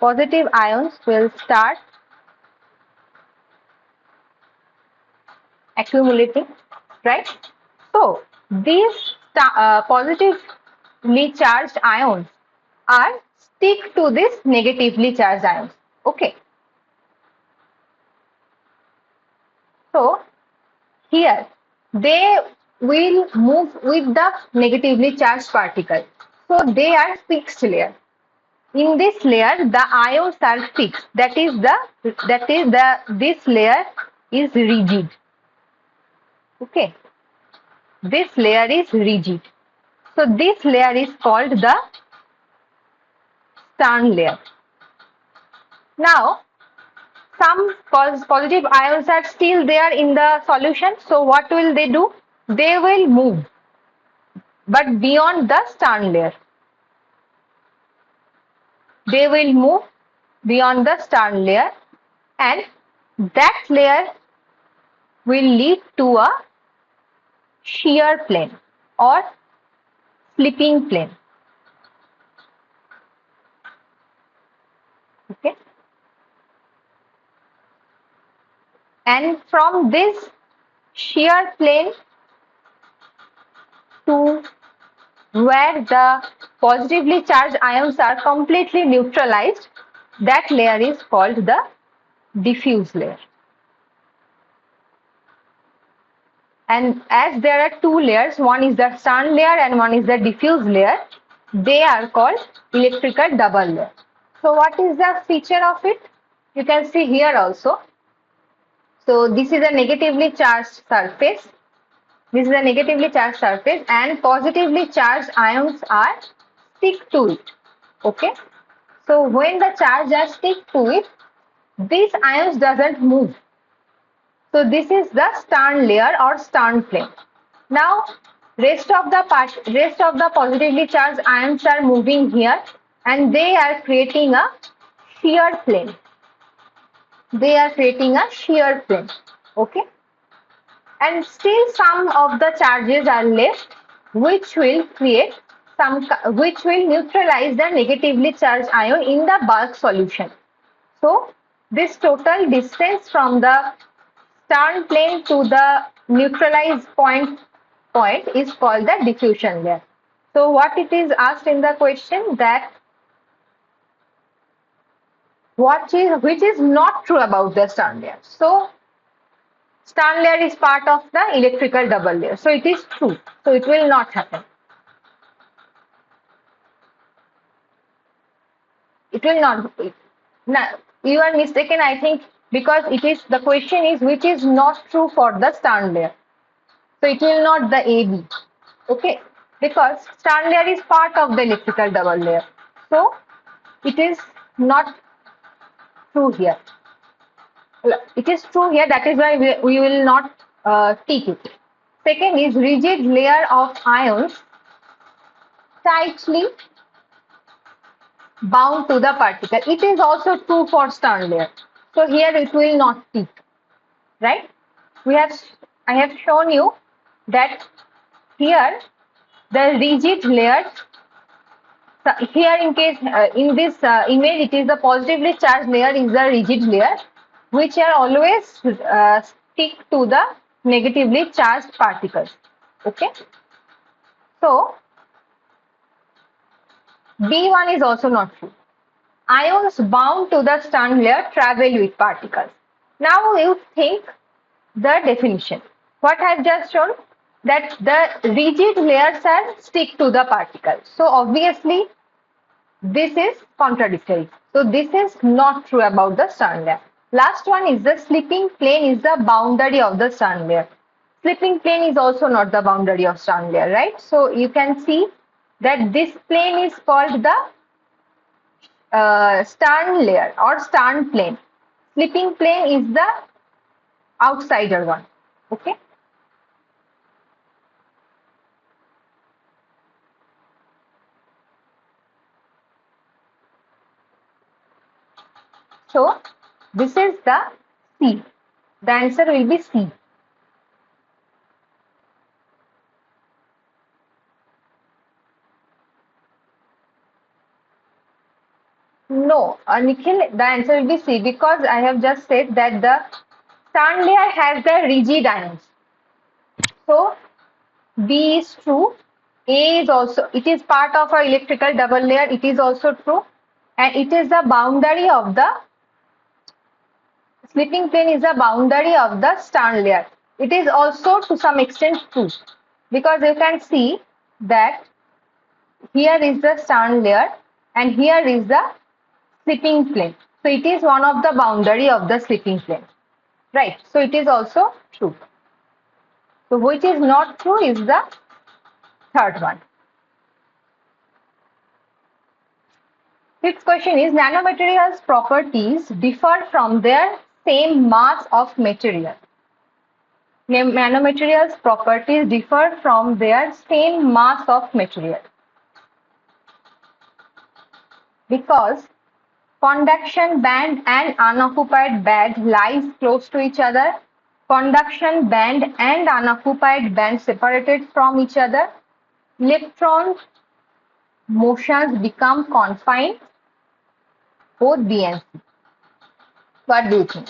Positive ions will start accumulating, right? So these positively charged ions are stick to this negatively charged ions. Okay. So here they will move with the negatively charged particle. So they are fixed layer. In this layer, the ions are fixed. This layer is rigid. Okay. This layer is rigid. So this layer is called the Stern layer. Now, some positive ions are still there in the solution. So what will they do? They will move, but beyond the Stern layer. They will move beyond the Stern layer, and that layer will lead to a shear plane or slipping plane. Okay. And from this shear plane to where the positively charged ions are completely neutralized, that layer is called the diffuse layer. And as there are two layers, one is the Stern layer and one is the diffuse layer, they are called electrical double layer. So what is the feature of it? You can see here also. So this is a negatively charged surface. This is a negatively charged surface and positively charged ions are stick to it. Okay. So when the charge are stick to it, these ions doesn't move. So this is the Stern layer or Stern plane. Now rest of the positively charged ions are moving here and they are creating a shear plane. They are creating a shear plane. Okay. And still some of the charges are left which will neutralize the negatively charged ion in the bulk solution. So this total distance from the Stern plane to the neutralized point is called the diffusion layer. So what it is asked in the question that which is not true about the Stern layer. So Stern layer is part of the electrical double layer. So it is true. So it will not happen. It will not. Now, you are mistaken, I think, because the question is which is not true for the Stern layer. So it will not the AB. Okay. Because Stern layer is part of the electrical double layer. So it is not true here. It is true here. That is why we will not take it. Second is rigid layer of ions tightly bound to the particle. It is also true for Stern layer. So here it will not peak, right? I have shown you that here the rigid layer. Here in case in this image it is the positively charged layer is the rigid layer, which are always stick to the negatively charged particles. Okay. So B1 is also not true. Ions bound to the Stern layer travel with particles. Now you think the definition. What I have just shown? that the rigid layers are stick to the particle. So obviously this is contradictory. So this is not true about the Stern layer. Last one is the slipping plane is the boundary of the Stern layer. Slipping plane is also not the boundary of Stern layer, right? So you can see that this plane is called the Stern layer or Stern plane. Slipping plane is the outsider one. Okay. So this is the C. The answer will be C. No, Nikhil, the answer will be C because I have just said that the Stern layer has the rigid ions. So B is true. A is also, it is part of our electrical double layer. It is also true. And it is the boundary of the slipping plane is the boundary of the Stern layer. It is also to some extent true because you can see that here is the Stern layer and here is the slipping plane. So it is one of the boundary of the slipping plane. Right. So it is also true. So which is not true is the third one. Fifth question is nanomaterials properties differ from their same mass of material. Nanomaterials properties differ from their same mass of material because conduction band and unoccupied band lies close to each other. Conduction band and unoccupied band separated from each other. Electron motions become confined. Both B and C. What do you think?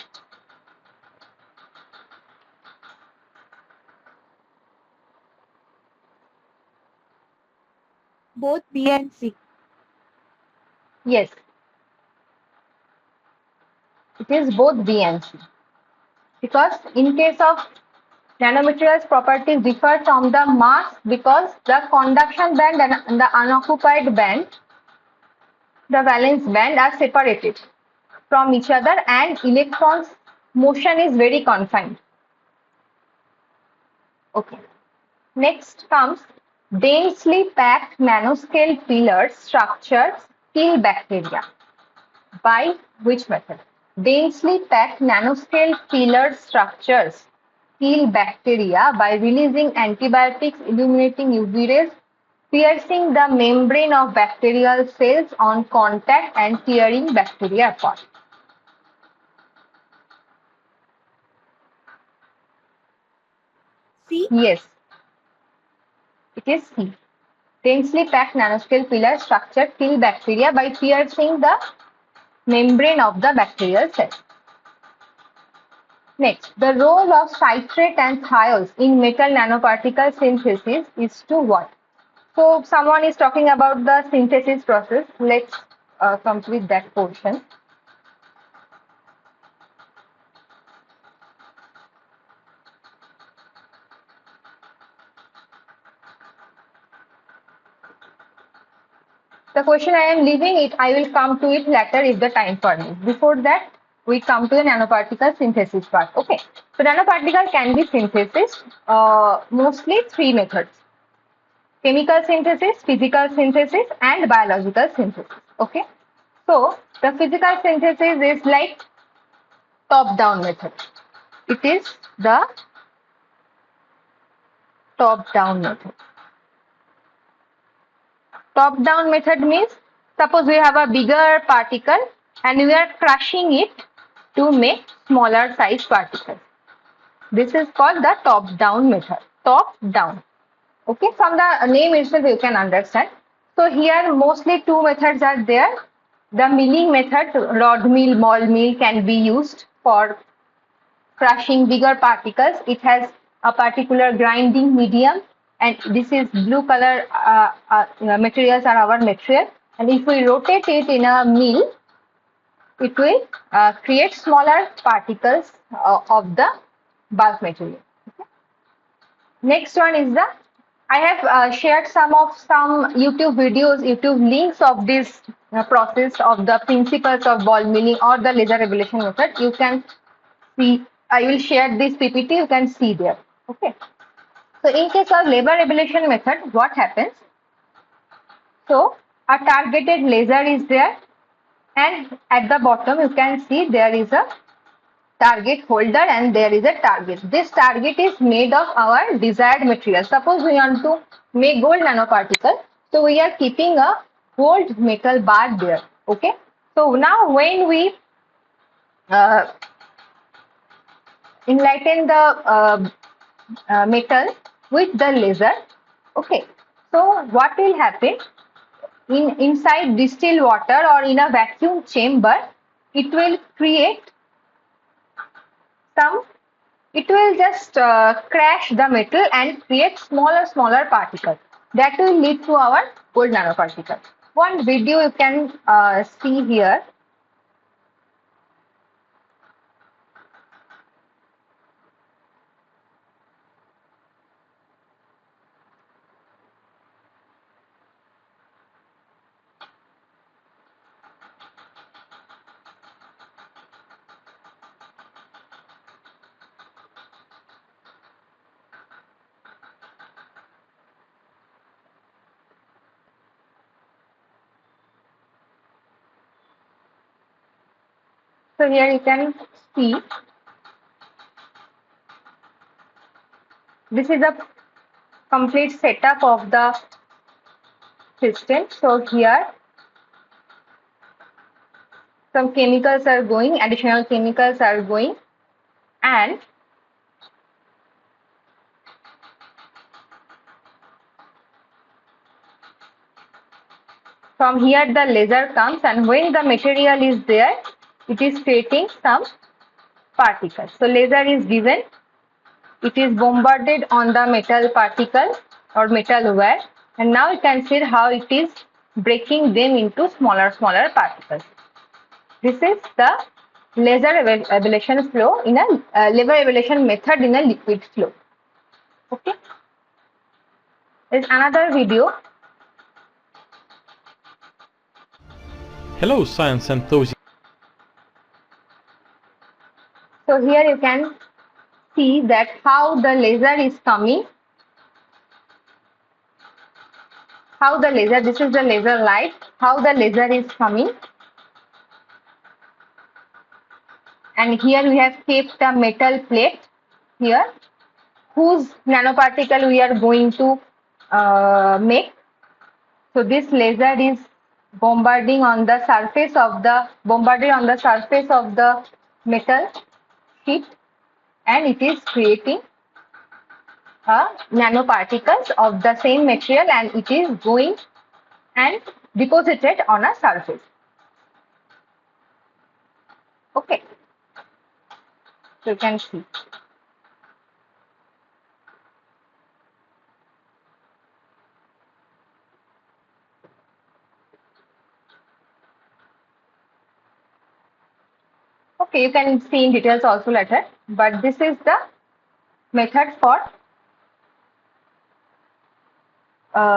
Both B and C. Yes, it is both B and C. Because in case of nanomaterials properties differ from the mass because the conduction band and the unoccupied band, the valence band are separated from each other and electrons motion is very confined. Okay. Next comes densely packed nanoscale pillars structures kill bacteria. By which method? Densely packed nanoscale pillar structures kill bacteria by releasing antibiotics, illuminating UV rays, piercing the membrane of bacterial cells on contact and tearing bacteria apart. C. Yes, it is C. Densely packed nanoscale pillar structure kill bacteria by piercing the membrane of the bacterial cell. Next, the role of citrate and thiols in metal nanoparticle synthesis is to what? So someone is talking about the synthesis process. Let's complete that portion. The question I am leaving it, I will come to it later if the time permits. Before that, we come to the nanoparticle synthesis part. Okay. So nanoparticle can be synthesized mostly three methods. Chemical synthesis, physical synthesis, and biological synthesis. Okay. So the physical synthesis is like top-down method. It is the top-down method. Top-down method means suppose we have a bigger particle and we are crushing it to make smaller size particles. This is called the top-down method. Top-down. Okay, from the name itself you can understand. So here mostly two methods are there. The milling method, rod mill, ball mill can be used for crushing bigger particles. It has a particular grinding medium and this is blue color materials are our material. And if we rotate it in a mill, it will create smaller particles of the bulk material. Okay. Next one is the, I have shared some YouTube videos, YouTube links of this process of the principles of ball milling or the laser ablation method. You can see, I will share this PPT, you can see there. Okay. So in case of laser ablation method, what happens? So a targeted laser is there, and at the bottom you can see there is a target holder and there is a target. This target is made of our desired material. Suppose we want to make gold nanoparticle, so we are keeping a gold metal bar there. Okay. So now when we uh, enlighten the metal with the laser, okay. So what will happen? Inside distilled water or in a vacuum chamber, it will create some, it will just crash the metal and create smaller particles that will lead to our gold nanoparticle. One video you can see here. So here you can see this is a complete setup of the system. So here some chemicals are going, additional chemicals are going, and from here the laser comes, and when the material is there, it is creating some particles. So laser is given, it is bombarded on the metal particle or metal wire, and now you can see how it is breaking them into smaller particles. This is the laser ablation flow in a laser ablation method in a liquid flow. Okay. There's another video. Hello, science enthusiasts. So here you can see that how the laser is coming. How the laser, this is the laser light, how the laser is coming. And here we have kept a metal plate here, whose nanoparticle we are going to make. So this laser is bombarding on the surface of the metal sheet, and it is creating nanoparticles of the same material, and it is going and deposited on a surface. Okay, so you can see. Okay, you can see in details also later, but this is the method for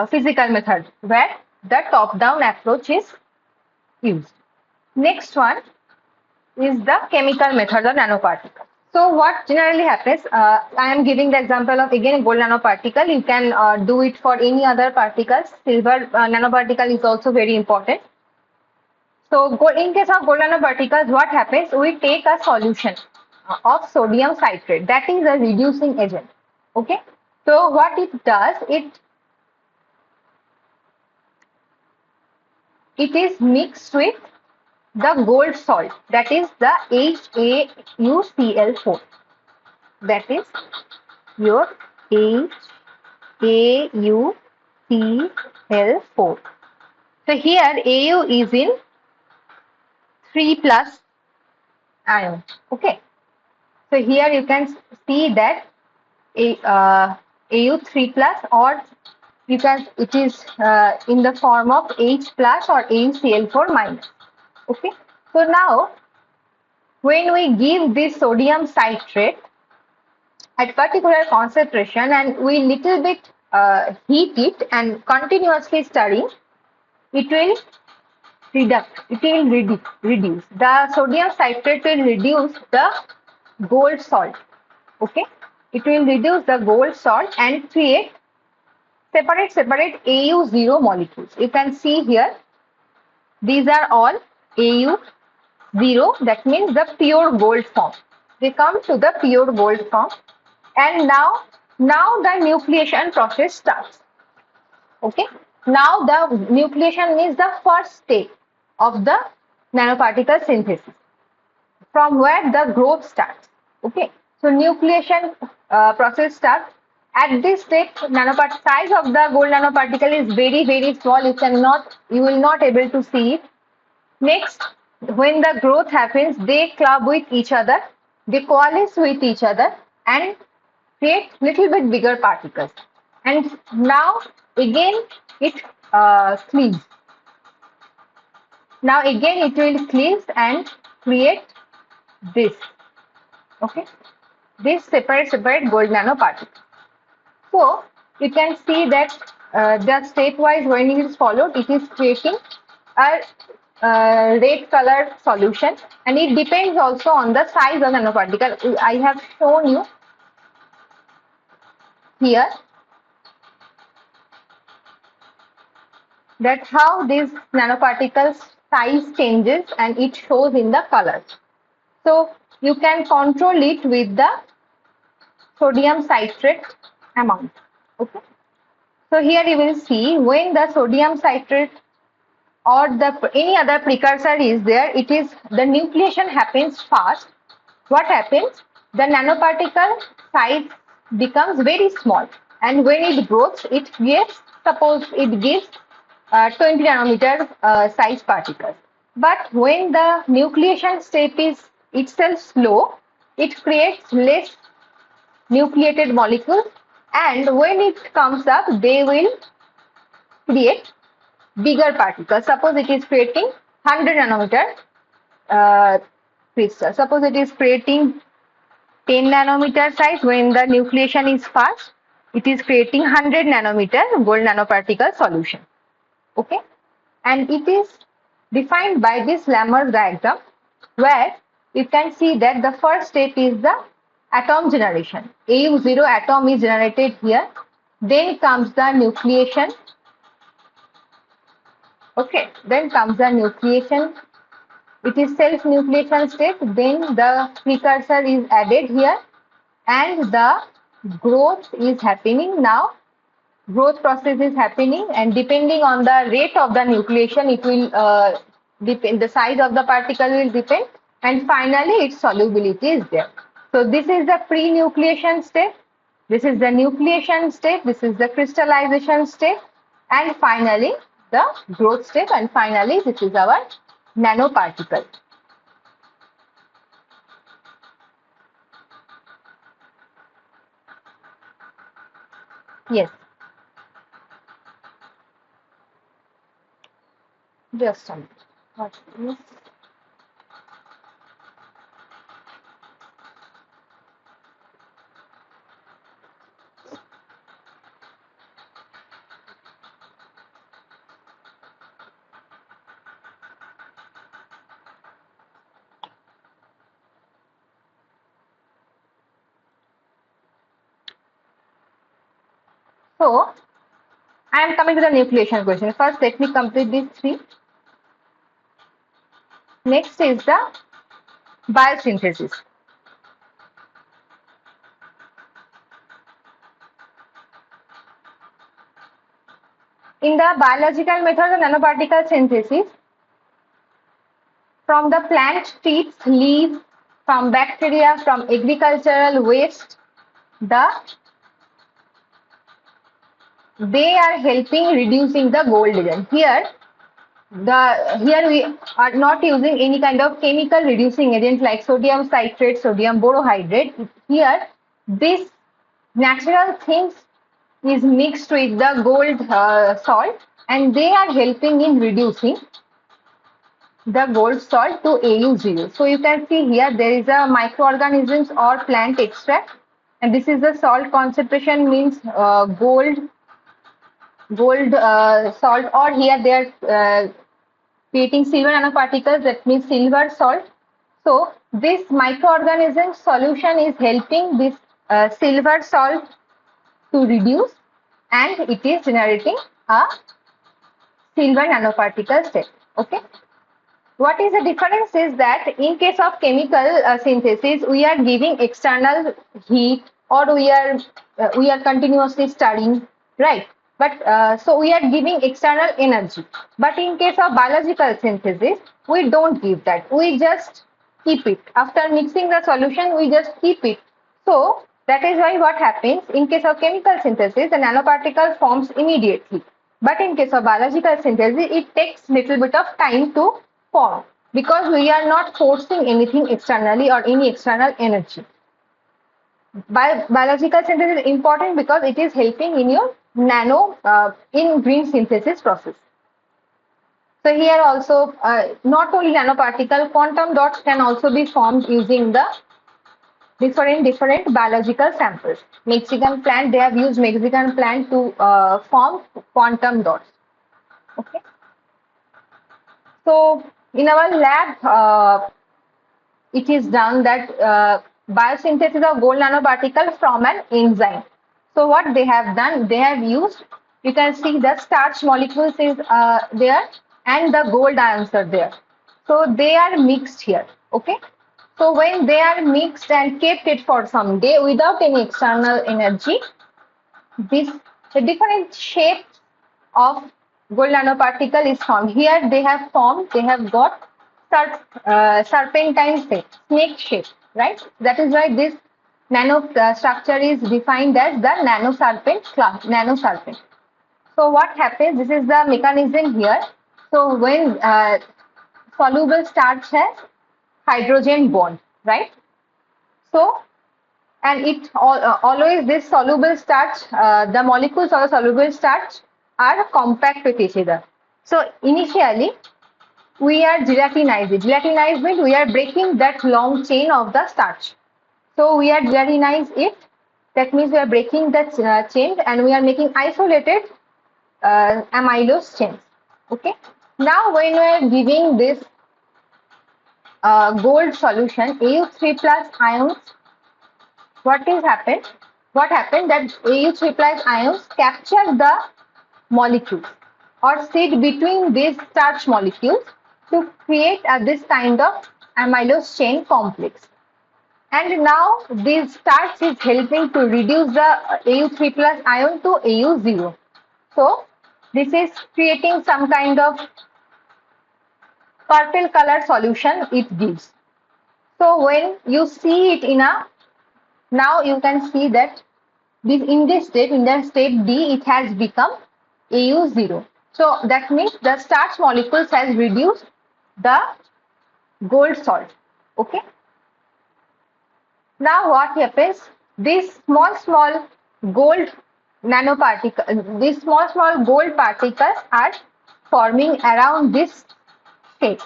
physical method where the top-down approach is used. Next one is the chemical method of nanoparticle. So what generally happens, I am giving the example of again gold nanoparticle. You can do it for any other particles. Silver nanoparticle is also very important. So in case of gold nanoparticles, what happens? We take a solution of sodium citrate. That is a reducing agent. Okay. So what it does, it is mixed with the gold salt, that is the HaUCl4. That is your HaUCl4. So here Au is in 3 plus ion. Okay. So here you can see that Au3 plus, or you can, it is in the form of H plus or AuCl4 minus. Okay. So now when we give this sodium citrate, at particular concentration and we little bit heat it and continuously stirring, it will reduce. The sodium citrate will reduce the gold salt. Okay, it will reduce the gold salt and create separate AU0 molecules. You can see here these are all AU0. That means the pure gold form. They come to the pure gold form, and now the nucleation process starts. Okay, now the nucleation is the first step of the nanoparticle synthesis, from where the growth starts. Okay, so nucleation process starts. At this step, size of the gold nanoparticle is very small. You will not able to see it. Next, when the growth happens, they club with each other, they coalesce with each other and create little bit bigger particles. And now again it cleaves. Now again it will cleave and create this. Okay, this separate gold nanoparticle. So you can see that the stepwise when it is followed, it is creating a red color solution, and it depends also on the size of nanoparticle. I have shown you here that how this nanoparticles size changes and it shows in the colors. So you can control it with the sodium citrate amount. Okay. So here you will see when the sodium citrate or the any other precursor is there, it is the nucleation happens fast. What happens? The nanoparticle size becomes very small, and when it grows, it gives, suppose it gives 20 nanometer size particles. But when the nucleation step is itself slow, it creates less nucleated molecules, and when it comes up, they will create bigger particles. Suppose it is creating 100 nanometer crystal. Suppose it is creating 10 nanometer size. When the nucleation is fast, it is creating 100 nanometer gold nanoparticle solution. Okay, and it is defined by this Lamar's diagram, where you can see that the first step is the atom generation. AU0 atom is generated here. Then comes the nucleation. Okay, then comes the nucleation. It is self-nucleation step. Then the precursor is added here, and the growth is happening now. Growth process is happening, and depending on the rate of the nucleation, it will depend. The size of the particle will depend, and finally its solubility is there. So this is the pre-nucleation step. This is the nucleation step. This is the crystallization step, and finally the growth step, and finally this is our nanoparticle. Yes. Just a minute. What is? So I am coming to the nucleation question. First, let me complete these three. Next is the biosynthesis. In the biological method of nanoparticle synthesis, from the plant trees, leaves, from bacteria, from agricultural waste, they are helping reducing the gold agent. Here we are not using any kind of chemical reducing agent like sodium citrate, sodium borohydrate. Here, this natural things is mixed with the gold salt, and they are helping in reducing the gold salt to AU0. So you can see here there is a microorganisms or plant extract, And this is the salt concentration means gold salt, or here they are creating silver nanoparticles, that means silver salt. So this microorganism solution is helping this silver salt to reduce, and it is generating a silver nanoparticle state. Okay. What is the difference is that in case of chemical synthesis, we are giving external heat, or we are continuously studying, right? But so we are giving external energy. But in case of biological synthesis, we don't give that. We just keep it. After mixing the solution, we just keep it. So that is why what happens in case of chemical synthesis, the nanoparticle forms immediately. But in case of biological synthesis, it takes little bit of time to form, because we are not forcing anything externally or any external energy. Biological synthesis is important because it is helping in your in green synthesis process. So here also, not only nanoparticle, quantum dots can also be formed using the different biological samples. Mexican plant, they have used Mexican plant to form quantum dots. Okay. So in our lab, it is done that biosynthesis of gold nanoparticle from an enzyme. So what they have done, they have used, you can see the starch molecules is there, and the gold ions are there. So they are mixed here. Okay. So when they are mixed and kept it for some day without any external energy, this the different shapes of gold nanoparticle is formed. Here they have formed, they have got serpentine shape, snake shape, right? That is why this nano structure is defined as the nanoserpent class, nanoserpent. So what happens? This is the mechanism here. So when soluble starch has hydrogen bond, right? So, and it always this soluble starch, the molecules of the soluble starch are compact with each other. So initially we are gelatinizing. Gelatinize means we are breaking that long chain of the starch. So we are gelatinize it. That means we are breaking that chain, and we are making isolated amylose chains. Okay. Now when we are giving this gold solution, Au3 plus ions, what is happened? What happened that Au3 plus ions capture the molecules or sit between these starch molecules to create this kind of amylose chain complex. And now this starch is helping to reduce the Au3 plus ion to Au0. So this is creating some kind of purple color solution it gives. So when you see it in a, now you can see that this in this state, in the state D, it has become Au0. So that means the starch molecules has reduced the gold salt. Okay. Now what happens? These small gold nanoparticles, these small gold particles are forming around this state.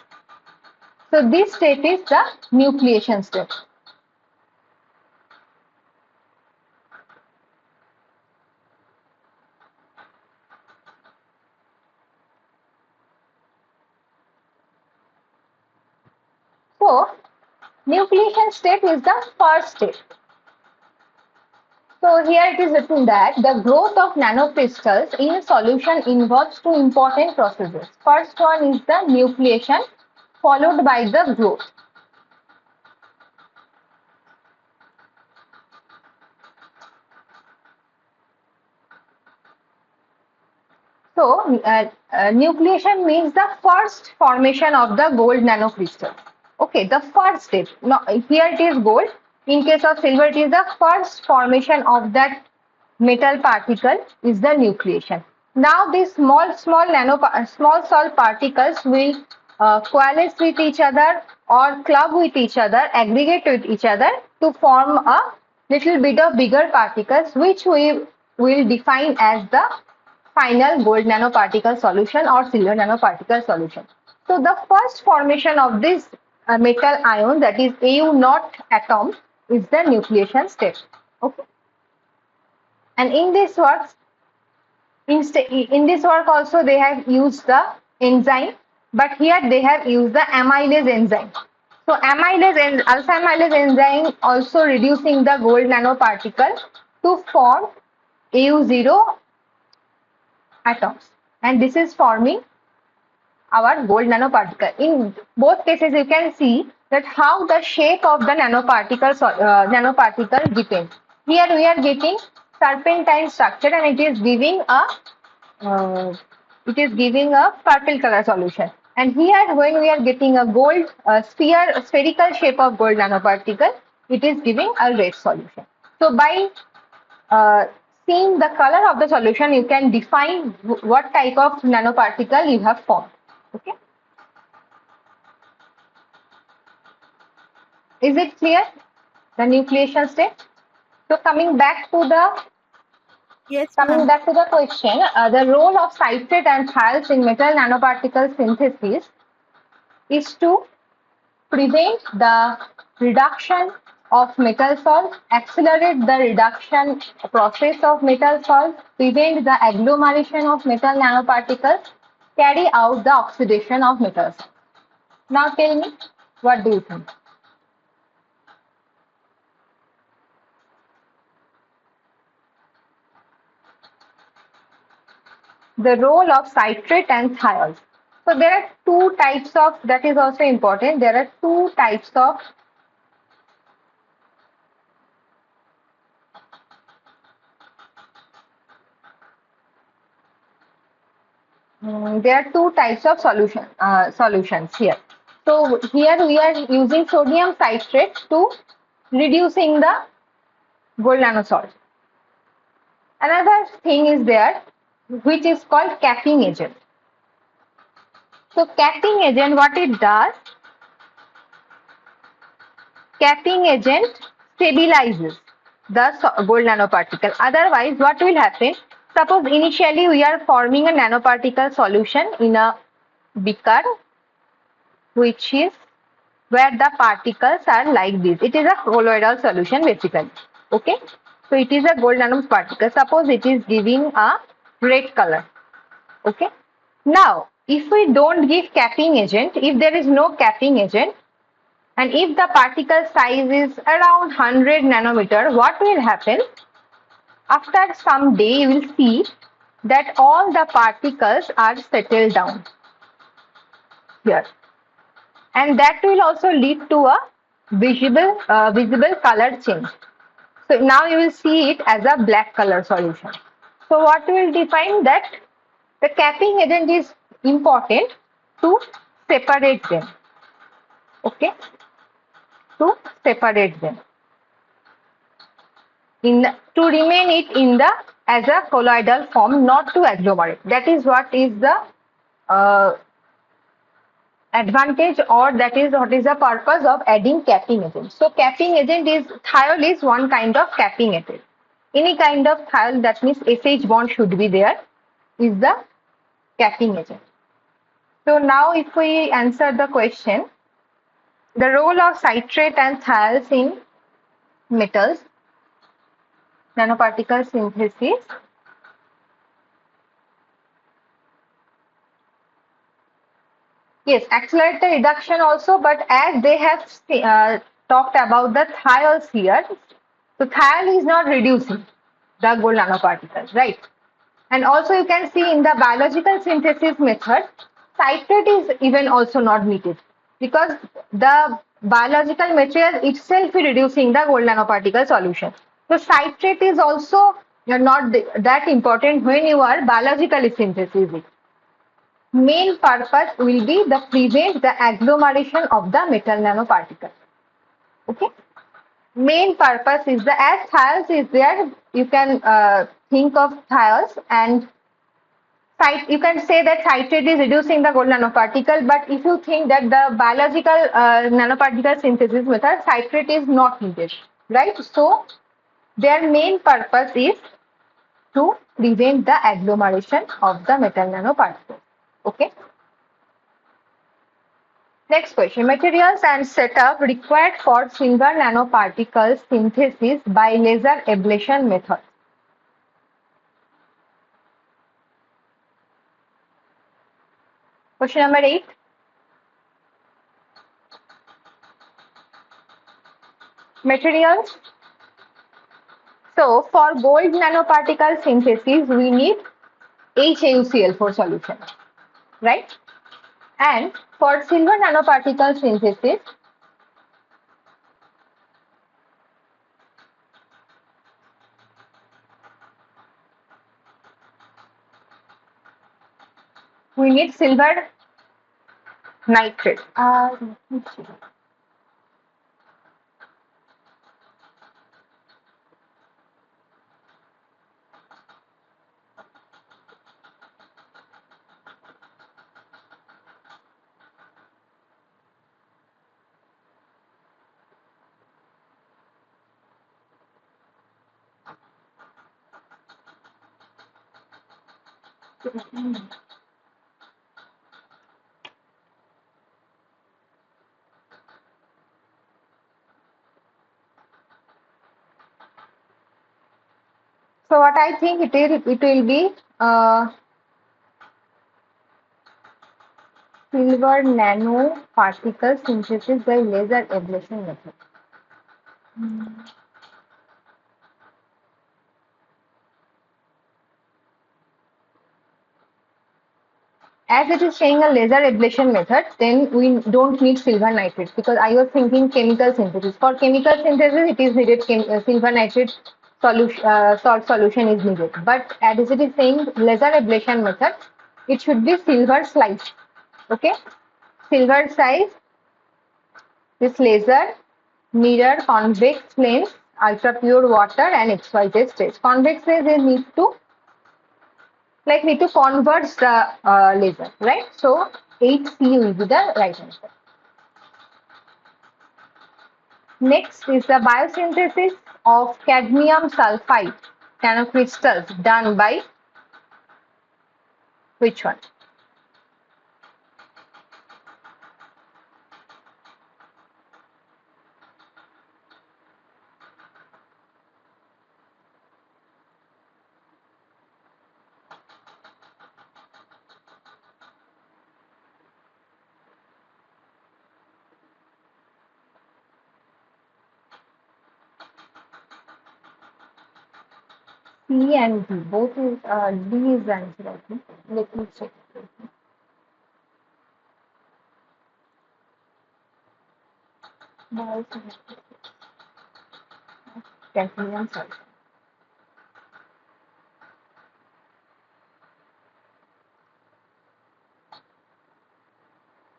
So this state is the nucleation state. So nucleation state is the first state. So here it is written that the growth of nanocrystals in a solution involves two important processes. First one is the nucleation, followed by the growth. So nucleation means the first formation of the gold nanocrystal. Okay, the first step. Now here it is gold. In case of silver, it is the first formation of that metal particle is the nucleation. Now these small salt particles will coalesce with each other or club with each other, aggregate with each other to form a little bit of bigger particles, which we will define as the final gold nanoparticle solution or silver nanoparticle solution. So the first formation of this metal ion, that is Au naught atom, is the nucleation state. Okay. And in this work also they have used the enzyme, but here they have used the amylase enzyme. So alpha amylase enzyme also reducing the gold nanoparticle to form AU0 atoms, and this is forming our gold nanoparticle. In both cases, you can see that how the shape of the nanoparticle depends. Here we are getting serpentine structure, and uh, it is giving a purple color solution. And here, when we are getting a gold spherical shape of gold nanoparticle, it is giving a red solution. So by uh, seeing the color of the solution, you can define what type of nanoparticle you have formed. Okay. Is it clear? The nucleation step. So Yes, coming ma'am. back to the question, the role of citrate and thiols in metal nanoparticle synthesis is to prevent the reduction of metal salts, accelerate the reduction process of metal salts, prevent the agglomeration of metal nanoparticles, carry out the oxidation of metal salts. Now tell me, what do you think? The role of citrate and thiols. So there are two types of, that is also important, there are two types of solutions here. So here we are using sodium citrate to reducing the gold nanosalt. Another thing is there which is called capping agent. So capping agent, what it does, capping agent stabilizes the gold nanoparticle. Otherwise, what will happen? Suppose initially we are forming a nanoparticle solution in a beaker, which is where the particles are like this. It is a colloidal solution basically. Okay. So it is a gold nanoparticle. Suppose it is giving a red color. Okay. Now, if we don't give capping agent, if there is no capping agent, and if the particle size is around 100 nanometer, what will happen? After some day, you will see that all the particles are settled down here. And that will also lead to a visible color change. So now you will see it as a black color solution. So what will define that? The capping agent is important to separate them. Okay, to separate them to remain it in the as a colloidal form, not to agglomerate. That is what is the uh, advantage, or that is what is the purpose of adding capping agent. So capping agent is, thiol is one kind of capping agent. Any kind of thiol, that means SH bond should be there, is the capping agent. So now if we answer the question, the role of citrate and thiols in metals nanoparticle synthesis. Yes, accelerate the reduction also, but as they have talked about the thiols here, so thiol is not reducing the gold nanoparticles, right? And also you can see in the biological synthesis method, citrate is even also not needed, because the biological material itself is reducing the gold nanoparticle solution. So citrate is also not that important when you are biologically synthesizing. Main purpose will be the prevent the agglomeration of the metal nanoparticle. Okay. Main purpose is the, as thiols is there, you can think of thiols, and you can say that citrate is reducing the gold nanoparticle, but if you think that the biological nanoparticle synthesis method, citrate is not needed, right? So their main purpose is to prevent the agglomeration of the metal nanoparticles. Okay. Next question. Materials and setup required for silver nanoparticle synthesis by laser ablation method. Question number 8. Materials. So for gold nanoparticle synthesis, we need HAUCl4 solution, right? And for silver nanoparticle synthesis, we need silver nitrate. So what I think it will be silver nanoparticle synthesis by laser ablation method. As it is saying a laser ablation method, then we don't need silver nitrate because I was thinking chemical synthesis. For chemical synthesis, it is needed silver nitrate salt solution is needed. But as it is saying laser ablation method, it should be silver slice. Okay, silver size. This laser mirror convex lens, ultra pure water, and XYZ stage. Convex lens is need to convert the laser, right? So 8C will be the right answer. Next is the biosynthesis of cadmium sulfide nanocrystals done by which one? C and D. Both is D is the answer, I think. Let me check. Biosynthesis of cadmium sulfide.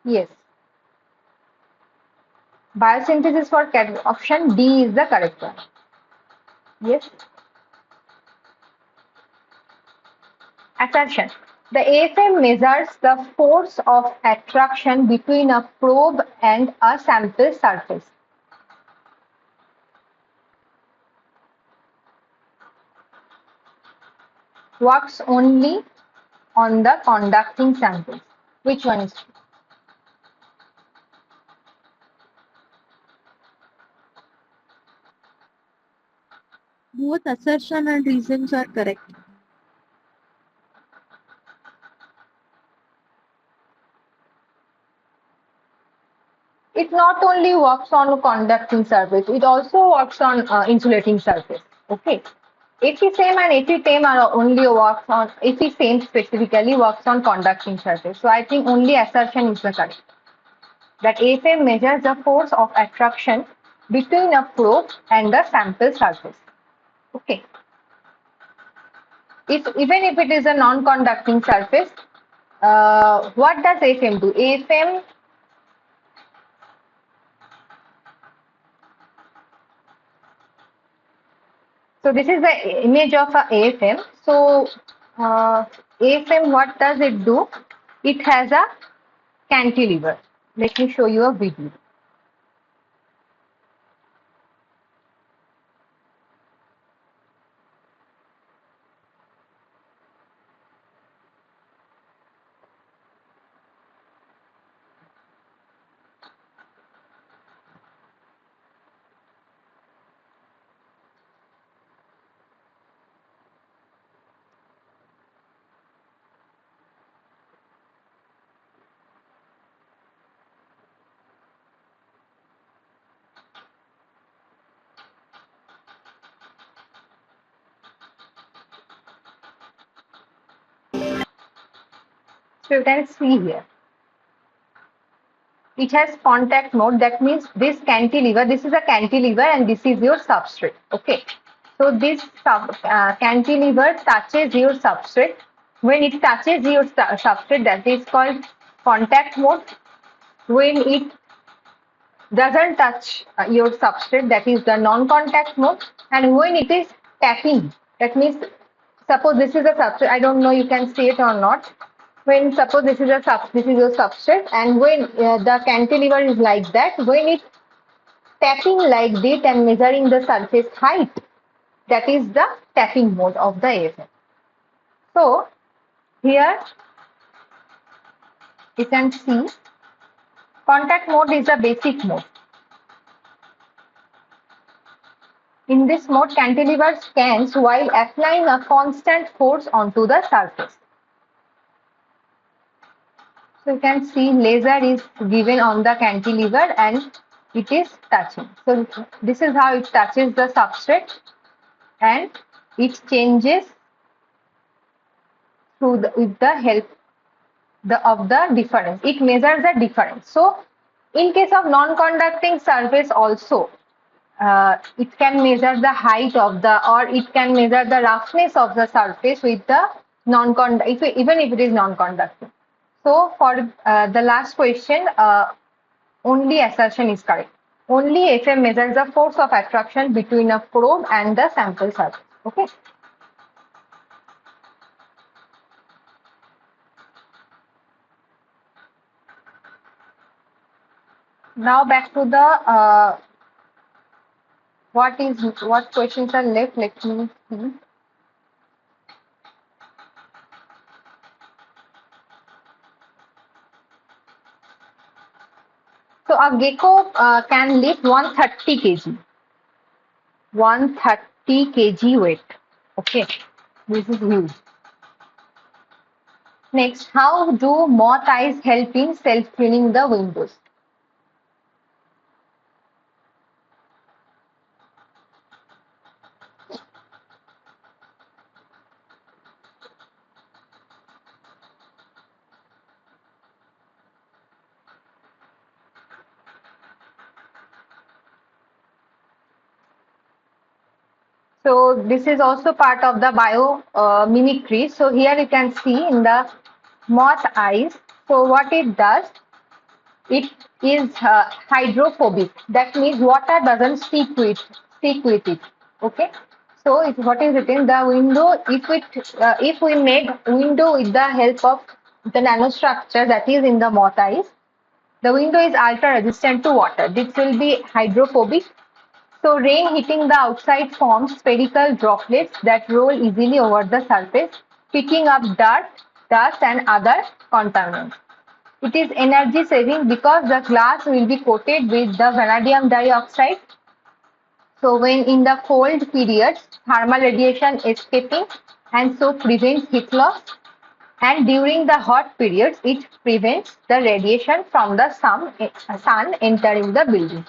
Yes. Biosynthesis for cadmium. Option D is the correct one. Yes. Assertion. The AFM measures the force of attraction between a probe and a sample surface. Works only on the conducting samples. Which one is true? Both assertion and reasons are correct. It not only works on conducting surface, it also works on insulating surface. Okay. AFM and AFM are only works on AFM specifically works on conducting surface. So I think only assertion is the correct. That AFM measures the force of attraction between a probe and the sample surface. Okay. Even if it is a non-conducting surface, what does AFM do? AFM. So this is the image of a AFM. So AFM, what does it do? It has a cantilever. Let me show you a video. So you can see here. It has contact mode. That means this cantilever, this is a cantilever and this is your substrate. Okay. So this cantilever touches your substrate. When it touches your substrate, that is called contact mode. When it doesn't touch your substrate, that is the non-contact mode. And when it is tapping, that means suppose this is a substrate. I don't know you can see it or not. When suppose this is your substrate, and when the cantilever is like that, when it tapping like this and measuring the surface height, that is the tapping mode of the AFM. So here you can see contact mode is the basic mode. In this mode, cantilever scans while applying a constant force onto the surface. So you can see laser is given on the cantilever and it is touching. So this is how it touches the substrate and it changes with the help of the difference. It measures the difference. So in case of non-conducting surface also, it can measure the height of or it can measure the roughness of the surface with the even if it is non-conducting. So for the last question, only assertion is correct. Only FM measures the force of attraction between a probe and the sample surface. Okay. Now back to the what questions are left. Let me see. So a gecko can lift 130 kg. 130 kg weight. Okay, this is huge. Next, how do moth eyes help in self-cleaning the windows? So this is also part of the biomimicry. So here you can see in the moth eyes. So what it does, it is hydrophobic. That means water doesn't stick with it. Okay. So what is it in the window? If we make window with the help of the nanostructure that is in the moth eyes, the window is ultra resistant to water. This will be hydrophobic. So rain hitting the outside forms spherical droplets that roll easily over the surface, picking up dirt, dust and other contaminants. It is energy saving because the glass will be coated with the vanadium dioxide. So when in the cold periods, thermal radiation escaping and so prevents heat loss. And during the hot periods, it prevents the radiation from the sun entering the building.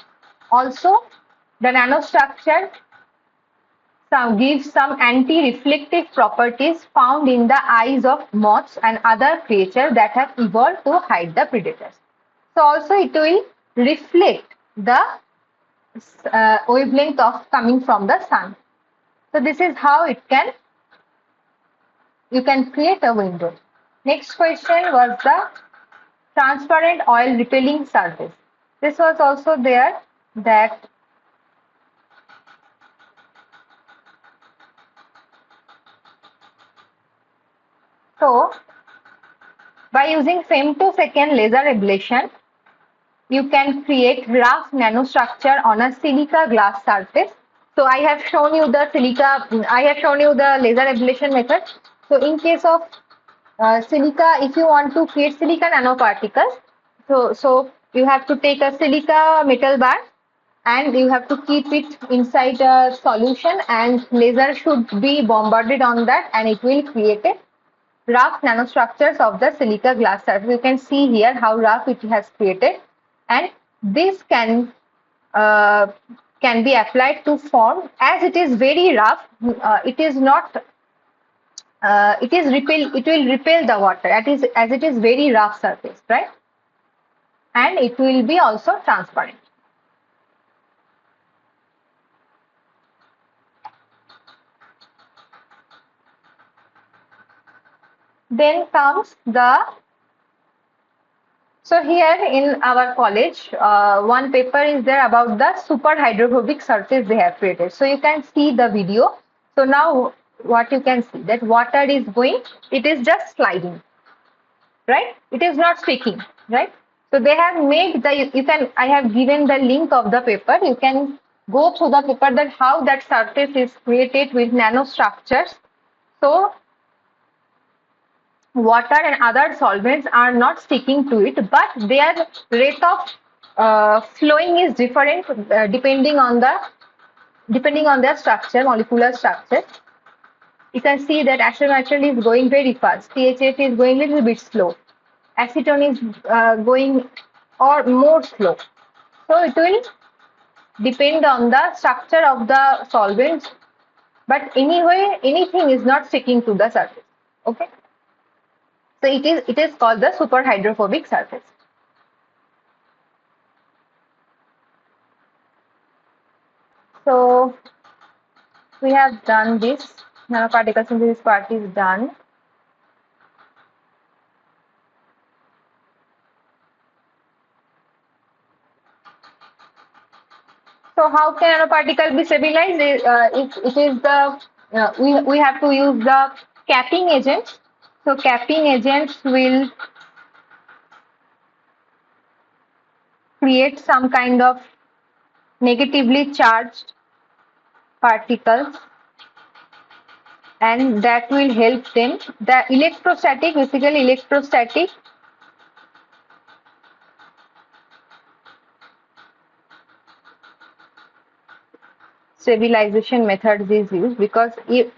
Also, the nanostructure gives some anti-reflective properties found in the eyes of moths and other creatures that have evolved to hide the predators. So also it will reflect the wavelength of coming from the sun. So this is how you can create a window. Next question was the transparent oil repelling surface. This was also there that so by using femtosecond laser ablation, you can create rough nanostructure on a silica glass surface. So I have shown you the laser ablation method. So in case of silica, if you want to create silica nanoparticles, so you have to take a silica metal bar and you have to keep it inside a solution and laser should be bombarded on that and it will create a rough nanostructures of the silica glass surface. You can see here how rough it has created and this can be applied to form as it is very rough. It is not it will repel the water as it is very rough surface, right? And it will be also transparent. Then comes the, so here in our college, one paper is there about the super hydrophobic surface they have created. So you can see the video. So now what you can see, that water is going, it is just sliding, right? It is not sticking, right? So they have made the, you can, I have given the link of the paper. You can go through the paper that how that surface is created with nanostructures. So water and other solvents are not sticking to it, but their rate of flowing is different depending on their structure, molecular structure. You can see that acetylnitrile is going very fast. THF is going a little bit slow. Acetone is going or more slow. So it will depend on the structure of the solvents. But anyway, anything is not sticking to the surface. Okay. So it is called the super hydrophobic surface. So we have done this. Nanoparticle synthesis part is done. So how can nanoparticle be stabilized? It is the we have to use the capping agent. So capping agents will create some kind of negatively charged particles, and that will help them. The electrostatic, basically electrostatic stabilization methods is used because if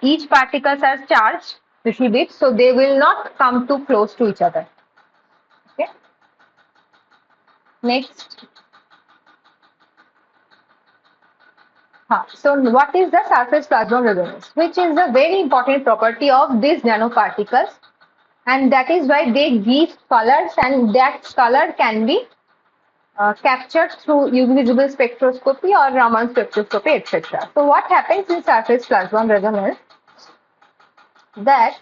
each particles are charged little bit, so they will not come too close to each other. Okay. Next. So what is the surface plasmon resonance, which is a very important property of these nanoparticles, and that is why they give colors, and that color can be captured through UV visible spectroscopy or Raman spectroscopy, etc. So what happens in surface plasmon resonance, that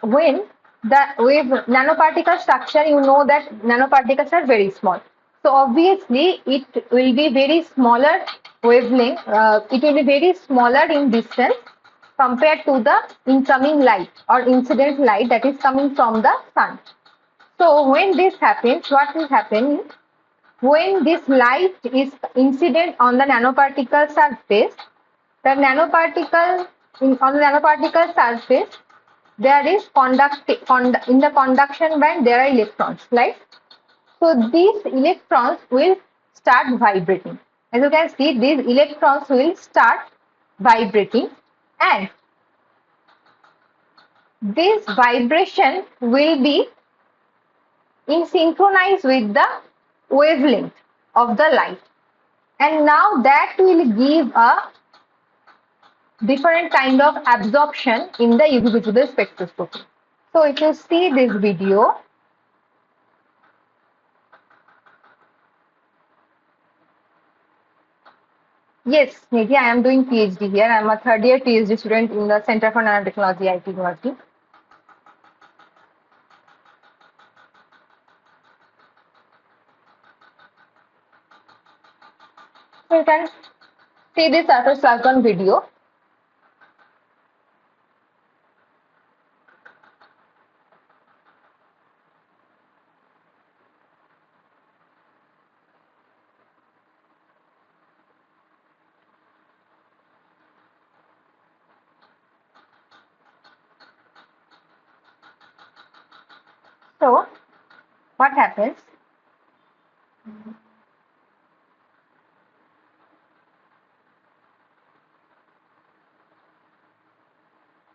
when the wave nanoparticle structure, you know that nanoparticles are very small. So obviously it will be very smaller wavelength, it will be very smaller in distance compared to the incoming light or incident light that is coming from the sun. So when this happens, what will happen is, when this light is incident on the nanoparticle surface, the nanoparticle on the nanoparticle surface, there is in the conduction band there are electrons, right? So these electrons will start vibrating. As you can see, these electrons will start vibrating, and this vibration will be in synchronize with the wavelength of the light, and now that will give a different kind of absorption in the UV visible spectroscopy. So if you see this video, yes, Nidhi, I am doing PhD here. I am a third year PhD student in the Center for Nanotechnology, IT Guwahati. So you can see this surface plasmon video. So what happens?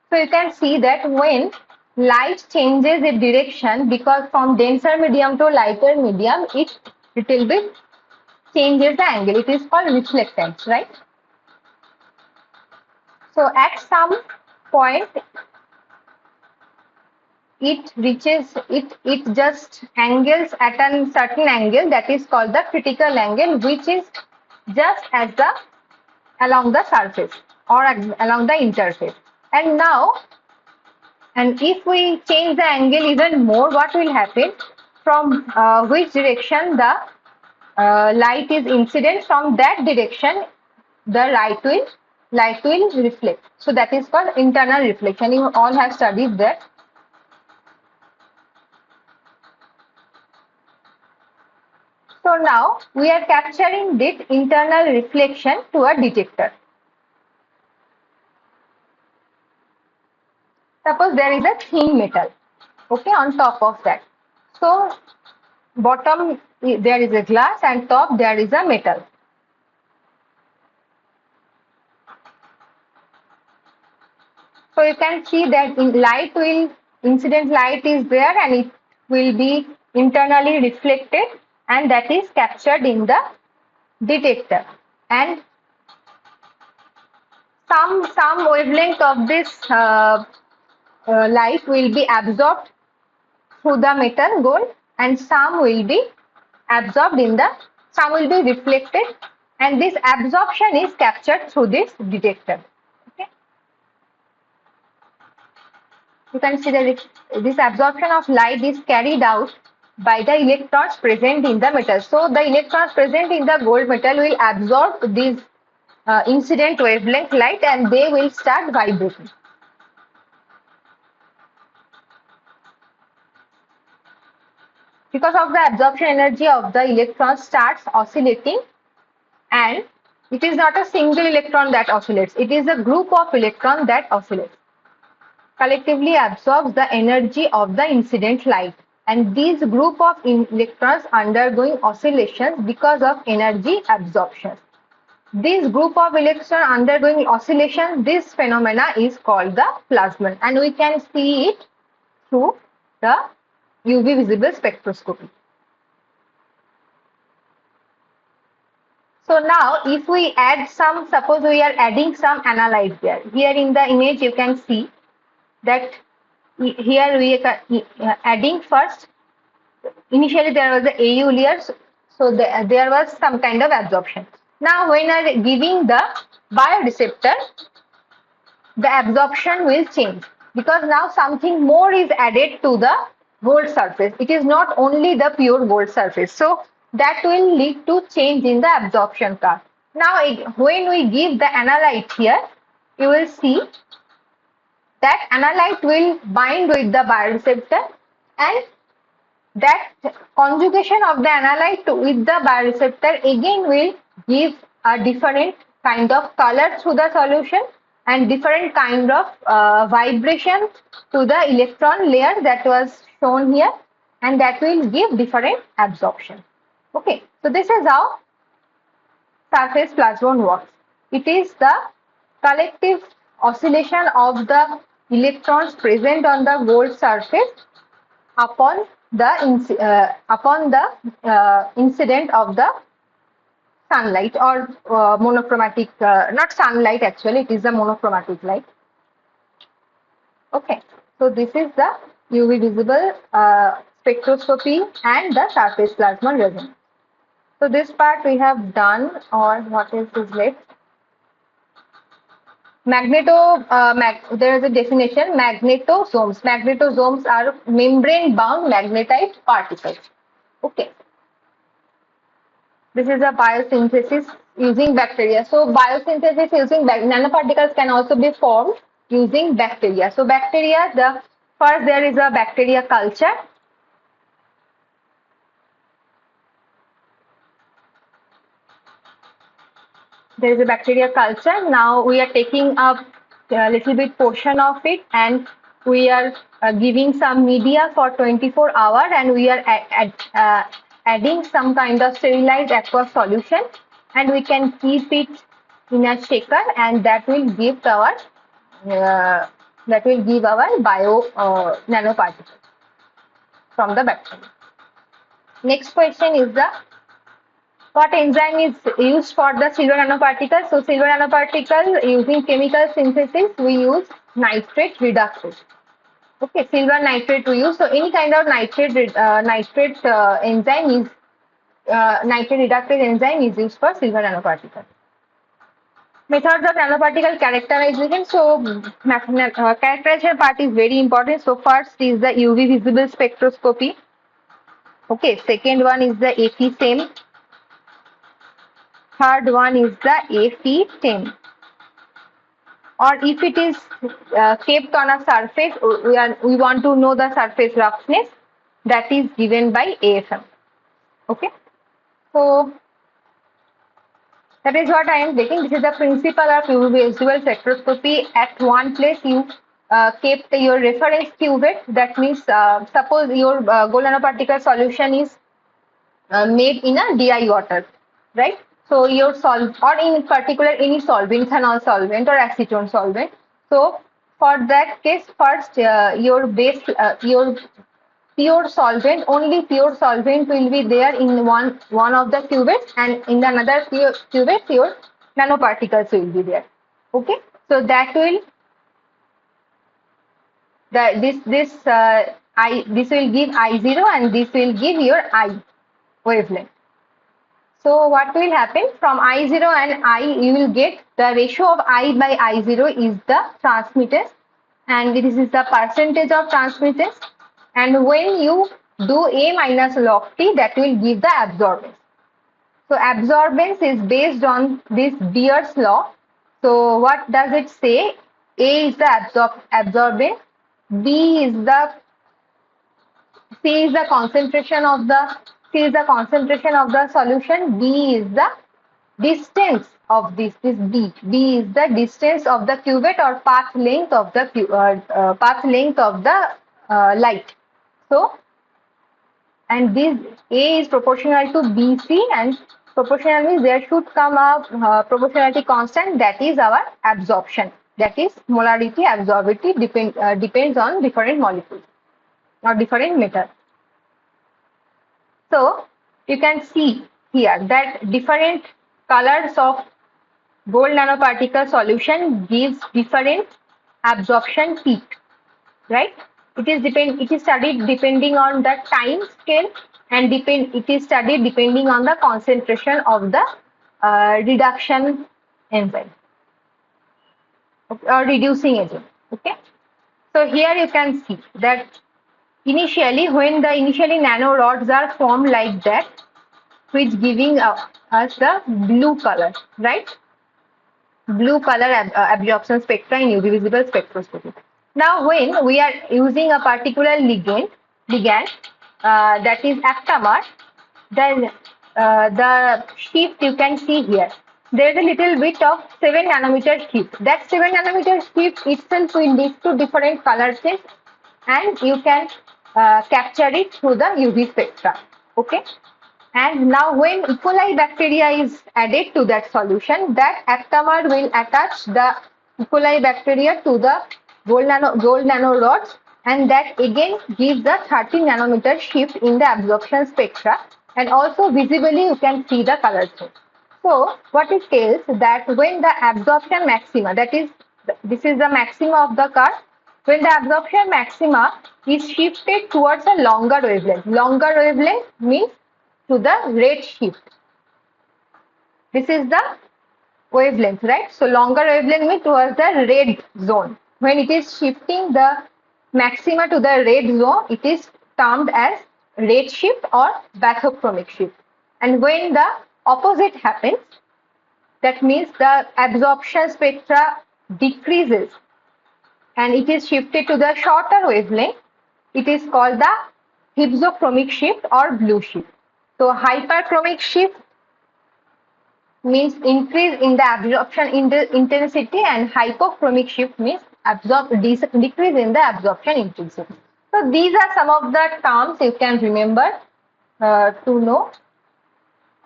So you can see that when light changes its direction, because from denser medium to lighter medium, it little bit changes the angle. It is called reflectance, right? So at some point it just angles at a certain angle, that is called the critical angle, which is just as the along the surface or along the interface. And if we change the angle even more, what will happen? From which direction the light is incident, from that direction the light will reflect. So that is called internal reflection. You all have studied that. So now we are capturing this internal reflection to a detector. Suppose there is a thin metal, okay, on top of that. So bottom there is a glass and top there is a metal. So you can see that incident light is there and it will be internally reflected, and that is captured in the detector. And some wavelength of this light will be absorbed through the metal gold, and some will be reflected, and this absorption is captured through this detector. Okay. You can see that this absorption of light is carried out by the electrons present in the metal. So the electrons present in the gold metal will absorb this incident wavelength light, and they will start vibrating. Because of the absorption energy of the electron starts oscillating, and it is not a single electron that oscillates, it is a group of electrons that oscillates, collectively absorbs the energy of the incident light, and these group of electrons undergoing oscillations because of energy absorption. This group of electrons undergoing oscillation, this phenomena is called the plasmon, and we can see it through the UV visible spectroscopy. So now if we add some, suppose we are adding some analyte there. Here in the image you can see that here we are adding first. Initially there was the AU layer, so there was some kind of absorption. Now when I am giving the bioreceptor, the absorption will change, because now something more is added to the gold surface. It is not only the pure gold surface. So that will lead to change in the absorption curve. Now when we give the analyte here, you will see that analyte will bind with the bioreceptor, and that conjugation of the analyte with the bioreceptor again will give a different kind of color through the solution and different kind of vibration to the electron layer that was shown here, and that will give different absorption. Okay, so this is how surface plasmon works. It is the collective oscillation of the electrons present on the gold surface upon the incident of the sunlight, or monochromatic, not sunlight actually, it is a monochromatic light. Okay, so this is the UV visible spectroscopy and the surface plasmon resonance. So this part we have done, or what is left? There is a definition: magnetosomes. Magnetosomes are membrane-bound magnetite particles. Okay. This is a biosynthesis using bacteria. So biosynthesis using nanoparticles can also be formed using bacteria. So bacteria, first there is a bacteria culture. There is a bacteria culture. Now we are taking a little bit portion of it, and we are giving some media for 24 hours, and we are adding some kind of sterilized aqueous solution, and we can keep it in a shaker, and that will give our bio nanoparticles from the bacteria. Next question is the What enzyme is used for the silver nanoparticle? So silver nanoparticle using chemical synthesis, we use nitrate reductase. Okay, silver nitrate we use. So any kind of nitrate enzyme is nitrate reductase enzyme is used for silver nanoparticle. Methods of nanoparticle characterization. So characterization part is very important. So first is the UV visible spectroscopy. Okay, second one is the AFE-SEM. Third one is the AFE-10. Or if it is kept on a surface, we want to know the surface roughness, that is given by AFM. Okay, so that is what I am taking. This is the principle of UV visual spectroscopy. At one place, you kept your reference cuvette. That means, suppose your gold nanoparticle solution is made in a DI water, right? So your or in particular any solvent, ethanol solvent or acetone solvent. So for that case, first your pure solvent, only pure solvent will be there in one of the cuvettes, and in another cuvette your nanoparticles will be there. Okay, so that will this will give I0 and this will give your I wavelength. So what will happen from I0 and I, you will get the ratio of I by I0 is the transmittance, and this is the percentage of transmittance. And when you do A minus log T, that will give the absorbance. So absorbance is based on this Beer's law. So what does it say? A is the absorbance, B is the C is the concentration of the solution. D is the distance of this D. D is the distance of the cuvette or path length of the light. So, and this A is proportional to BC, and proportional means there should come a proportionality constant, that is our absorption. That is molarity, absorptivity depends on different molecules or different metals. So you can see here that different colors of gold nanoparticle solution gives different absorption peak, right? It is studied depending on the time scale, and it is studied depending on the concentration of the reduction enzyme, okay, or reducing agent. Okay, so here you can see that initially when the nanorods are formed like that, which giving us the blue color, right? Blue color absorption spectra in UV visible spectroscopy. Now, when we are using a particular ligand that is aptamer, then the shift you can see here. There is a little bit of 7 nanometer shift. That 7 nanometer shift itself will lead to different color change, and you can capture it through the UV spectra. Okay. And now when E. coli bacteria is added to that solution, that aptamer will attach the E. coli bacteria to the gold nanorods, and that again gives the 30 nanometer shift in the absorption spectra, and also visibly you can see the color change. So what it tells that when the absorption maxima, that is, this is the maxima of the curve, when the absorption maxima is shifted towards a longer wavelength means to the red shift. This is the wavelength, right? So longer wavelength means towards the red zone. When it is shifting the maxima to the red zone, it is termed as red shift or bathochromic shift. And when the opposite happens, that means the absorption spectra decreases and it is shifted to the shorter wavelength, it is called the hypsochromic shift or blue shift. So hyperchromic shift means increase in the absorption intensity, and hypochromic shift means decrease in the absorption intensity. So these are some of the terms you can remember to know.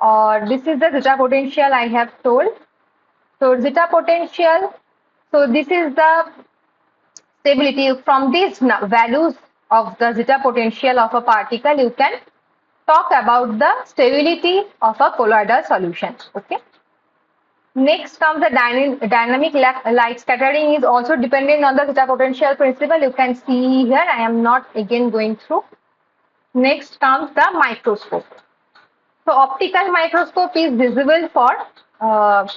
Or this is the zeta potential I have told. So zeta potential, so this is the stability. From these values of the zeta potential of a particle, you can talk about the stability of a colloidal solution. Okay. Next comes the dynamic light scattering is also dependent on the theta potential principle. You can see here. I am not again going through. Next comes the microscope. So uh, optical microscope is for uh,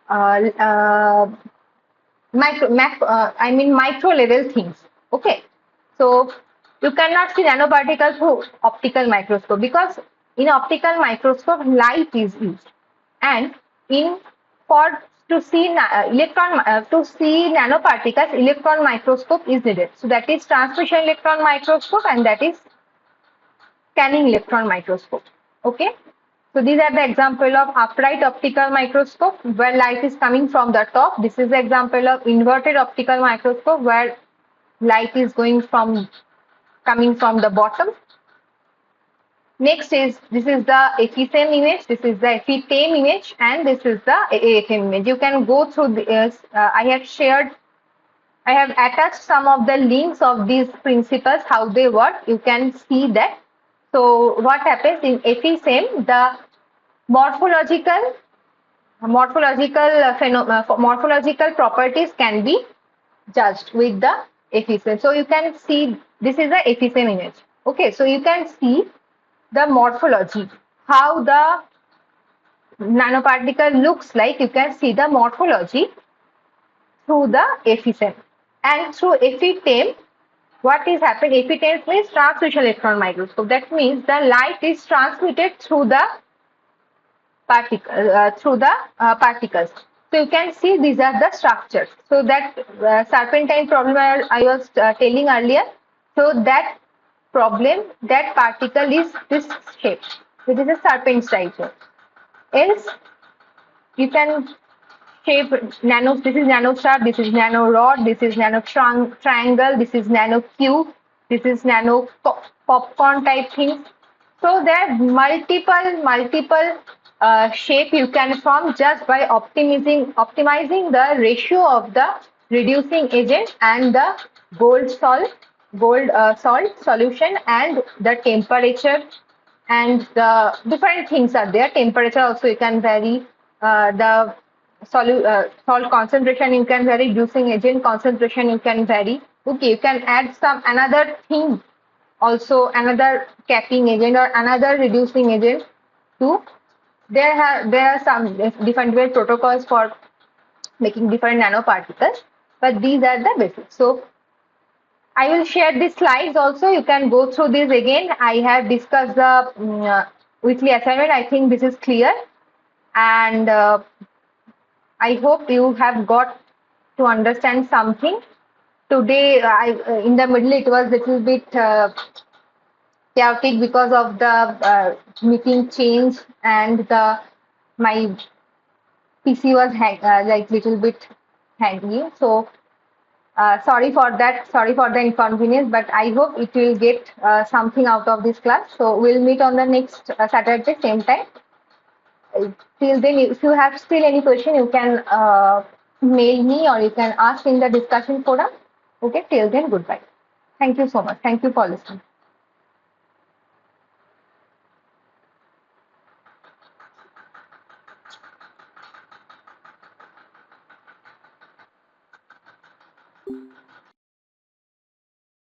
uh, micro level things. Okay, so you cannot see nanoparticles through optical microscope because in optical microscope light is used, and in for to see to see nanoparticles, electron microscope is needed. So that is transmission electron microscope, and that is scanning electron microscope. Okay. So these are the example of upright optical microscope where light is coming from the top. This is the example of inverted optical microscope where light is coming from the bottom. Next is this is the FESEM image, this is the FETEM image, and this is the AFM image. You can go through this. I have attached some of the links of these principles, how they work. You can see that. So what happens in FESEM, the morphological morphological properties can be judged with the FESEM. So you can see this is the FESEM image. Okay, so you can see the morphology, how the nanoparticle looks like. You can see the morphology through the FESEM. And through FETEM, what is happening? FETEM means transmission electron microscope. That means the light is transmitted through the particles. So you can see these are the structures. So that serpentine problem I was telling earlier. So that problem, that particle is this shape. It is a serpentine shape. Else you can shape nano. This is nano star. This is nano rod. This is nano triangle. This is nano cube. This is nano popcorn type things. So there are multiple shape you can form just by optimizing the ratio of the reducing agent and the gold salt solution, and the temperature, and the different things are there. Temperature also you can vary. The salt concentration you can vary. Reducing agent concentration you can vary. Okay, you can add some another thing also, another capping agent or another reducing agent too. There are some different protocols for making different nanoparticles, but these are the basics. So I will share these slides also. You can go through this again. I have discussed the weekly assignment. I think this is clear, and I hope you have got to understand something. Today, in the middle, it was little bit chaotic because of the meeting change, and the my PC was like little bit hanging. So sorry for that. Sorry for the inconvenience, but I hope it will get something out of this class. So we'll meet on the next Saturday same time. Till then, if you have still any question, you can mail me or you can ask in the discussion forum. Okay, till then, goodbye. Thank you so much. Thank you for listening.